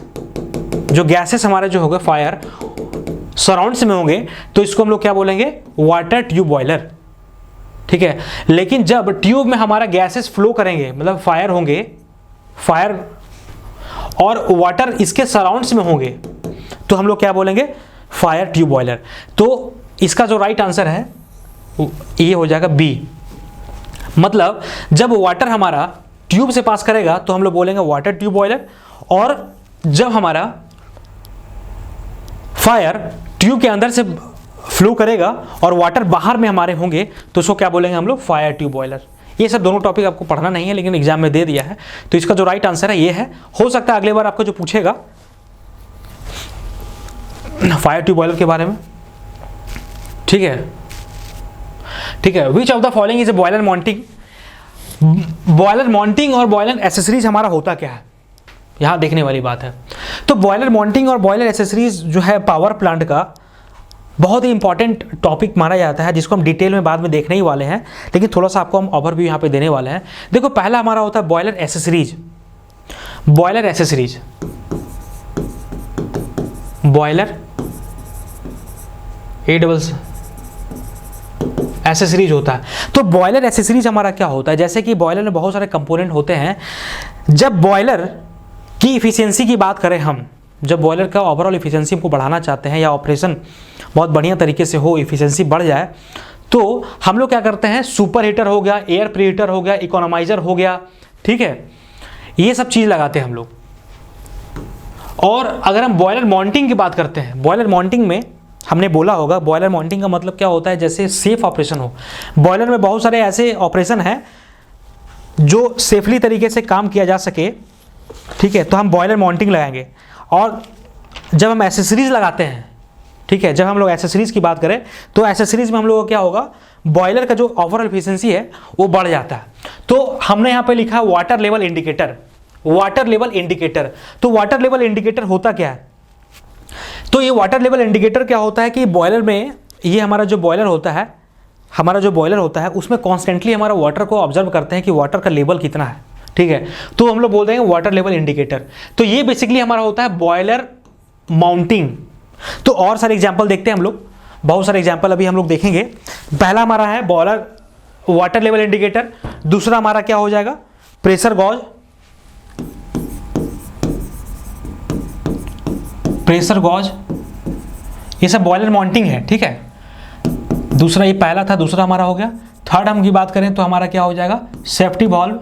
हमारे जो होंगे फायर सराउंड्स में होंगे, तो इसको हम लोग क्या बोलेंगे, वाटर ट्यूब बॉयलर। ठीक है, लेकिन जब ट्यूब में हमारा गैसेस फ्लो करेंगे, मतलब फायर होंगे, फायर और वाटर इसके सराउंड्स में होंगे, तो हम लोग क्या बोलेंगे, फायर ट्यूब बॉयलर। तो इसका जो राइट आंसर है ये हो जाएगा बी। मतलब जब वाटर हमारा ट्यूब से पास करेगा तो हम लोग बोलेंगे वाटर ट्यूब बॉयलर, और जब हमारा फायर ट्यूब के अंदर से फ्लो करेगा और वाटर बाहर में हमारे होंगे, तो इसको क्या बोलेंगे हम लोग, फायर ट्यूब बॉयलर। ये सब दोनों टॉपिक आपको पढ़ना नहीं है, लेकिन एग्जाम में दे दिया है, तो इसका जो राइट आंसर है ये है। हो सकता है अगले बार आपको जो पूछेगा फायर ट्यूब बॉयलर के बारे में। ठीक है, ठीक है, विच of the following is a boiler mounting. Boiler mounting और बॉयलर एसेसरीज हमारा होता क्या है, यहां देखने वाली बात है। तो बॉयलर माउंटिंग और बॉयलर एसेसरीज जो है पावर प्लांट का बहुत ही इंपॉर्टेंट टॉपिक माना जाता है, जिसको हम डिटेल में बाद में देखने ही वाले हैं, लेकिन थोड़ा सा आपको हम ओवरव्यू यहाँ पे देने वाले हैं। देखो पहला हमारा होता है boiler accessories. Boiler accessories, boiler accessories होता है। तो बॉयलर एसेसरीज हमारा क्या होता है, जैसे कि बॉयलर में बहुत सारे कंपोनेंट होते हैं। जब बॉयलर की इफिशियंसी की बात करें हम, जब बॉयलर का ओवरऑल इफिशियंसी को बढ़ाना चाहते हैं या ऑपरेशन बहुत बढ़िया तरीके से हो, इफिशियंसी बढ़ जाए, तो हम लोग क्या करते हैं, सुपर हीटर हो गया, एयर प्री हीटर हो गया, इकोनोमाइजर हो गया, ठीक है, ये सब चीज़ लगाते हैं हम लोग। और अगर हम बॉयलर माउंटिंग की बात करते हैं, बॉयलर माउंटिंग में हमने बोला होगा, बॉयलर माउंटिंग का मतलब क्या होता है, जैसे सेफ ऑपरेशन हो। बॉयलर में बहुत सारे ऐसे ऑपरेशन हैं जो सेफली तरीके से काम किया जा सके, ठीक है, तो हम बॉयलर माउंटिंग लगाएंगे। और जब हम एसेसरीज लगाते हैं, ठीक है, जब हम लोग एसेसरीज की बात करें तो एसेसरीज में हम लोग को क्या होगा, बॉयलर का जो ओवरऑल एफिशिएंसी है वो बढ़ जाता है। तो हमने यहाँ पे लिखा है water level indicator. Water level indicator, तो वाटर लेवल इंडिकेटर होता क्या है, तो ये वाटर लेवल इंडिकेटर क्या होता है कि बॉयलर में, ये हमारा जो बॉयलर होता है, उसमें कॉन्स्टेंटली हमारा वाटर को ऑब्जर्व करते हैं कि वाटर का लेवल कितना है, ठीक है, तो हम लोग बोलते हैं वाटर लेवल इंडिकेटर। तो ये बेसिकली हमारा होता है बॉयलर माउंटिंग। तो और सारे एग्जांपल देखते हैं हम लोग, बहुत सारे एग्जांपल अभी हम लोग देखेंगे। पहला हमारा है बॉयलर वाटर लेवल इंडिकेटर, दूसरा हमारा क्या हो जाएगा, प्रेशर गॉज, प्रेशर गॉज, ये सब बॉयलर माउंटिंग है, ठीक है। दूसरा, ये पहला था, दूसरा हमारा हो गया। थर्ड हम की बात करें तो हमारा क्या हो जाएगा, सेफ्टी वाल्व।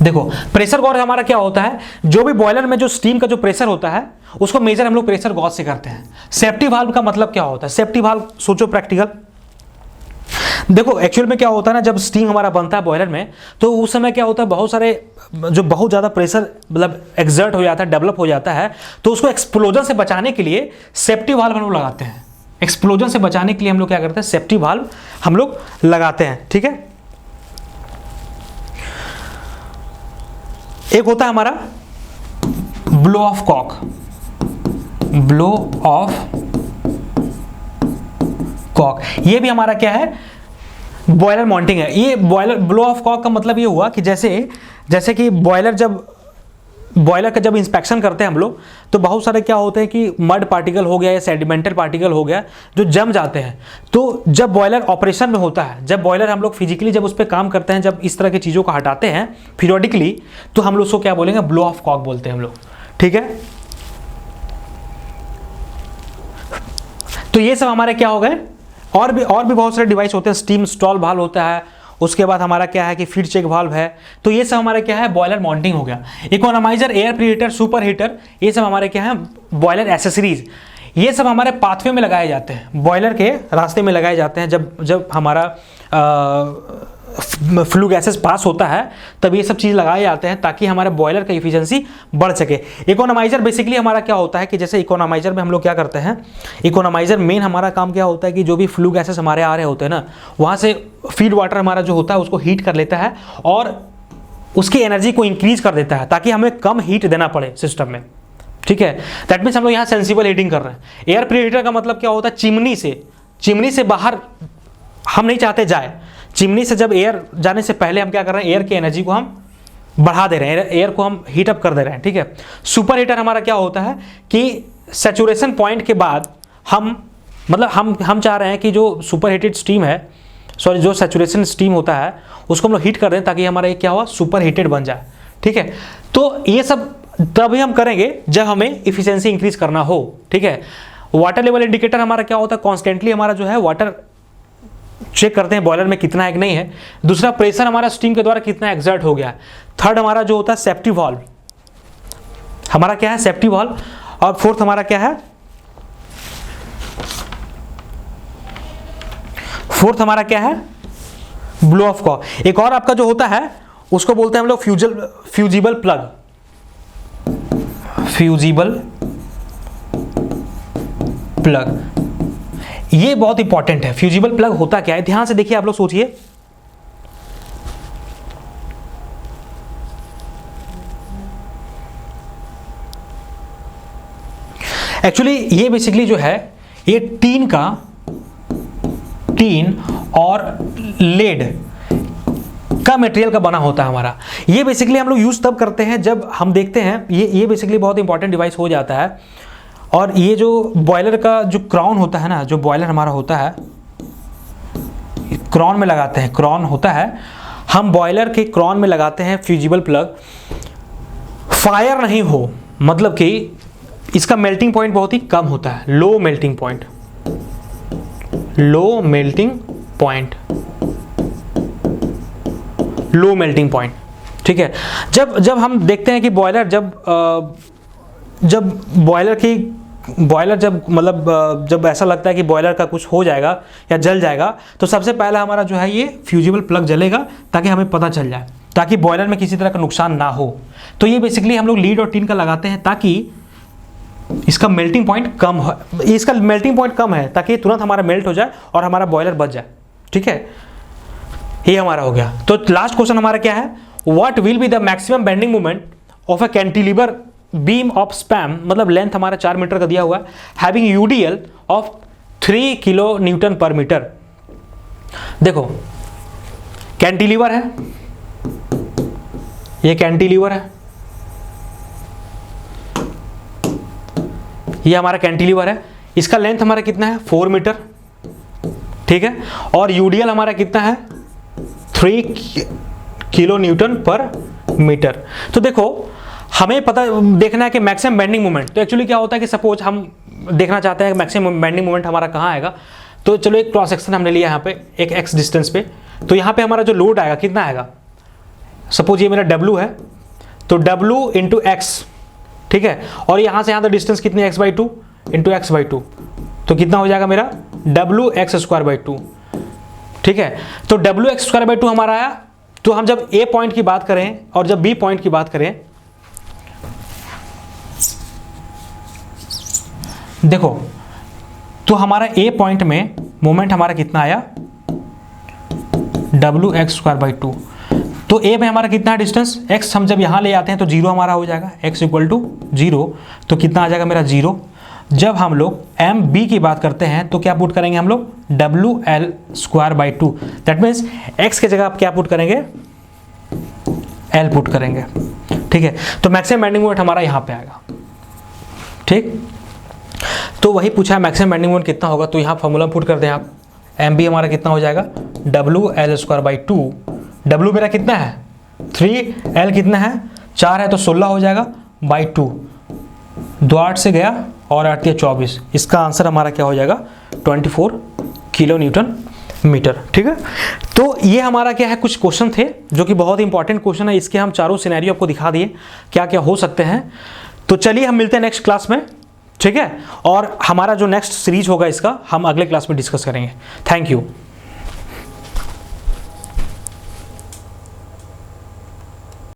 देखो प्रेशर गॉज हमारा क्या होता है, जो भी बॉयलर में जो स्टीम का जो प्रेशर होता है उसको मेजर हम लोग प्रेशर गॉज से करते हैं। सेफ्टी वाल्व का मतलब क्या होता है, सेफ्टी वाल्व सोचो प्रैक्टिकल। देखो एक्चुअल में क्या होता है ना, जब स्टीम हमारा बनता है बॉयलर में, तो उस समय क्या होता है, बहुत सारे जो बहुत ज़्यादा प्रेशर मतलब एक्सर्ट हो जाता है, डेवलप हो जाता है, तो उसको एक्सप्लोजन से बचाने के लिए सेफ्टी वाल्व हम लोग लगाते हैं। एक्सप्लोजन से बचाने के लिए हम लोग क्या करते हैं, सेफ्टी वाल्व हम लोग लगाते हैं, ठीक है। एक होता है हमारा blow off cock, blow off cock. ये भी हमारा क्या है, बॉयलर माउंटिंग है। ये बॉयलर ब्लो ऑफ कॉक का मतलब ये हुआ कि जैसे कि बॉयलर का जब इंस्पेक्शन करते हैं हम लोग, तो बहुत सारे क्या होते हैं कि मड पार्टिकल हो गया या सेडिमेंटल पार्टिकल हो गया जो जम जाते हैं। तो जब बॉयलर ऑपरेशन में होता है, जब बॉयलर हम लोग फिजिकली जब उस पर काम करते हैं, जब इस तरह की चीज़ों को हटाते हैं पीरियोडिकली, तो हम लोग उसको क्या बोलेंगे, ब्लो ऑफ कॉक बोलते हैं हम लोग। ठीक है, तो ये सब हमारे क्या हो गए। और भी बहुत सारे डिवाइस होते हैं, स्टीम स्टॉल वाल्व होता है, उसके बाद हमारा क्या है कि फीड चेक वाल्व है। तो ये सब हमारा क्या है, बॉयलर माउंटिंग हो गया। इकोनॉमाइजर, एयर प्रीहीटर, सुपर हीटर, ये सब हमारे क्या है, बॉयलर एसेसरीज। ये सब हमारे पाथवे में लगाए जाते हैं, बॉयलर के रास्ते में लगाए जाते हैं। जब हमारा फ्लू गैसेस पास होता है तब ये सब चीज़ लगाए जाते हैं ताकि हमारे बॉयलर का इफिशिएंसी बढ़ सके। इकोनॉमाइजर बेसिकली हमारा क्या होता है कि जैसे इकोनॉमाइजर में हम लोग क्या करते हैं, इकोनॉमाइजर मेन हमारा काम क्या होता है कि जो भी फ्लू गैसेस हमारे आ रहे होते हैं ना, वहाँ से फीड वाटर हमारा जो होता है उसको हीट कर लेता है और उसकी एनर्जी को इंक्रीज कर देता है ताकि हमें कम हीट देना पड़े सिस्टम में। ठीक है, दैट मीन्स हम लोग यहाँ सेंसिबल हीटिंग कर रहे हैं। एयर प्रीहीटर का मतलब क्या होता है, चिमनी से बाहर हम नहीं चाहते जाए। चिमनी से जब एयर जाने से पहले हम क्या कर रहे हैं, एयर की एनर्जी को हम बढ़ा दे रहे हैं, एयर को हम हीट अप कर दे रहे हैं। ठीक है, सुपर हीटर हमारा क्या होता है कि सैचुरेशन पॉइंट के बाद हम चाह रहे हैं कि जो सुपर हीटेड स्टीम है, सॉरी जो सैचुरेशन स्टीम होता है उसको हम लोग हीट कर दें ताकि हमारा क्या हुआ, सुपर हीटेड बन जाए। ठीक है, तो ये सब तभी हम करेंगे जब हमें इफिशियंसी इंक्रीज करना हो। ठीक है, वाटर लेवल इंडिकेटर हमारा क्या होता है, कॉन्स्टेंटली हमारा जो है वाटर चेक करते हैं बॉयलर में कितना है कि नहीं है। दूसरा, प्रेशर हमारा स्टीम के द्वारा कितना एक्सर्ट हो गया है। थर्ड हमारा जो होता है सेफ्टी वाल्व, हमारा क्या है, सेफ्टी वाल्व। और फोर्थ हमारा क्या है, फोर्थ हमारा क्या है, ब्लो ऑफ कॉक। एक और आपका जो होता है उसको बोलते हैं हम लोग फ्यूजिबल प्लग। फ्यूजिबल प्लग ये बहुत इंपॉर्टेंट है। फ्यूजिबल प्लग होता क्या है, ध्यान से देखिए, आप लोग सोचिए। एक्चुअली ये बेसिकली जो है, ये टीन और लेड का मटेरियल का बना होता है हमारा। ये बेसिकली हम लोग यूज तब करते हैं जब हम देखते हैं, ये बेसिकली बहुत इंपॉर्टेंट डिवाइस हो जाता है। और ये जो बॉयलर का जो क्रॉन होता है ना, जो बॉयलर हमारा होता है क्रॉन में लगाते हैं, क्रॉन होता है, हम बॉयलर के क्रॉन में लगाते हैं फ्यूजिबल प्लग। फायर नहीं हो, मतलब कि इसका मेल्टिंग पॉइंट बहुत ही कम होता है, low melting point, low melting point. ठीक है, जब हम देखते हैं कि बॉयलर जब ऐसा लगता है कि बॉयलर का कुछ हो जाएगा या जल जाएगा, तो सबसे पहला हमारा जो है ये फ्यूजिबल प्लग जलेगा ताकि हमें पता चल जाए, ताकि बॉयलर में किसी तरह का नुकसान ना हो। तो ये बेसिकली हम लोग लीड और टीन का लगाते हैं ताकि इसका मेल्टिंग पॉइंट कम हो, इसका मेल्टिंग पॉइंट कम है ताकि तुरंत हमारा मेल्ट हो जाए और हमारा बॉयलर बच जाए। ठीक है, ये हमारा हो गया। तो लास्ट क्वेश्चन हमारा क्या है, what will be the maximum bending moment of a cantilever beam of spam, मतलब लेंथ हमारा 4 मीटर का दिया हुआ है, having UDL of 3 kilo Newton पर मीटर। देखो कैंटिलीवर है, ये कैंटिलीवर है, ये हमारा कैंटिलीवर है। इसका लेंथ हमारा कितना है, 4 मीटर। ठीक है, और यूडीएल हमारा कितना है, 3 किलो न्यूटन पर मीटर। तो देखो हमें देखना है कि मैक्सिमम बेंडिंग मोमेंट, तो एक्चुअली क्या होता है कि सपोज हम देखना चाहते हैं कि मैक्सिमम बेंडिंग मोमेंट हमारा कहाँ आएगा। तो चलो एक क्रॉस सेक्शन हमने लिया यहाँ पे एक x डिस्टेंस पे, तो यहाँ पे हमारा जो लोड आएगा कितना आएगा, सपोज ये मेरा W है, तो W इंटू एक्स। ठीक है, और यहाँ से यहाँ तक डिस्टेंस कितनी, x/2 इंटू x/2, तो कितना हो जाएगा मेरा WX²/2। ठीक है, तो WX²/2 हमारा आया। तो हम जब A पॉइंट की बात करें और जब B पॉइंट की बात करें, देखो तो हमारा A पॉइंट में मोमेंट हमारा कितना आया, WX²/2। तो A में हमारा कितना डिस्टेंस, x हम जब यहाँ ले आते हैं तो 0 हमारा हो जाएगा, x = 0, तो कितना आ जाएगा मेरा 0। जब हम लोग एम बी की बात करते हैं तो क्या पुट करेंगे हम लोग, WL²/2। दैट मीन्स x की जगह आप क्या पुट करेंगे, L पुट करेंगे। ठीक है, तो मैक्सिमम बेंडिंग मोमेंट हमारा यहाँ पे आएगा। ठीक, तो वही पूछा है मैक्सिमम बेंडिंग मोमेंट कितना होगा, तो यहाँ फॉर्मूला पुट कर दें आप। एम बी हमारा कितना हो जाएगा, WL²/2। W मेरा कितना है 3, L कितना है 4 है, तो 16 हो जाएगा बाई 2। 2 8 से गया और 8 × 24, इसका आंसर हमारा क्या हो जाएगा 24 किलो न्यूटन मीटर। ठीक है, तो ये हमारा क्या है, कुछ क्वेश्चन थे जो कि बहुत इंपॉर्टेंट क्वेश्चन है। इसके हम चारों सिनेरियो आपको दिखा दिए क्या क्या हो सकते हैं। तो चलिए हम मिलते हैं नेक्स्ट क्लास में। ठीक है, और हमारा जो नेक्स्ट सीरीज होगा इसका हम अगले क्लास में डिस्कस करेंगे। Thank you.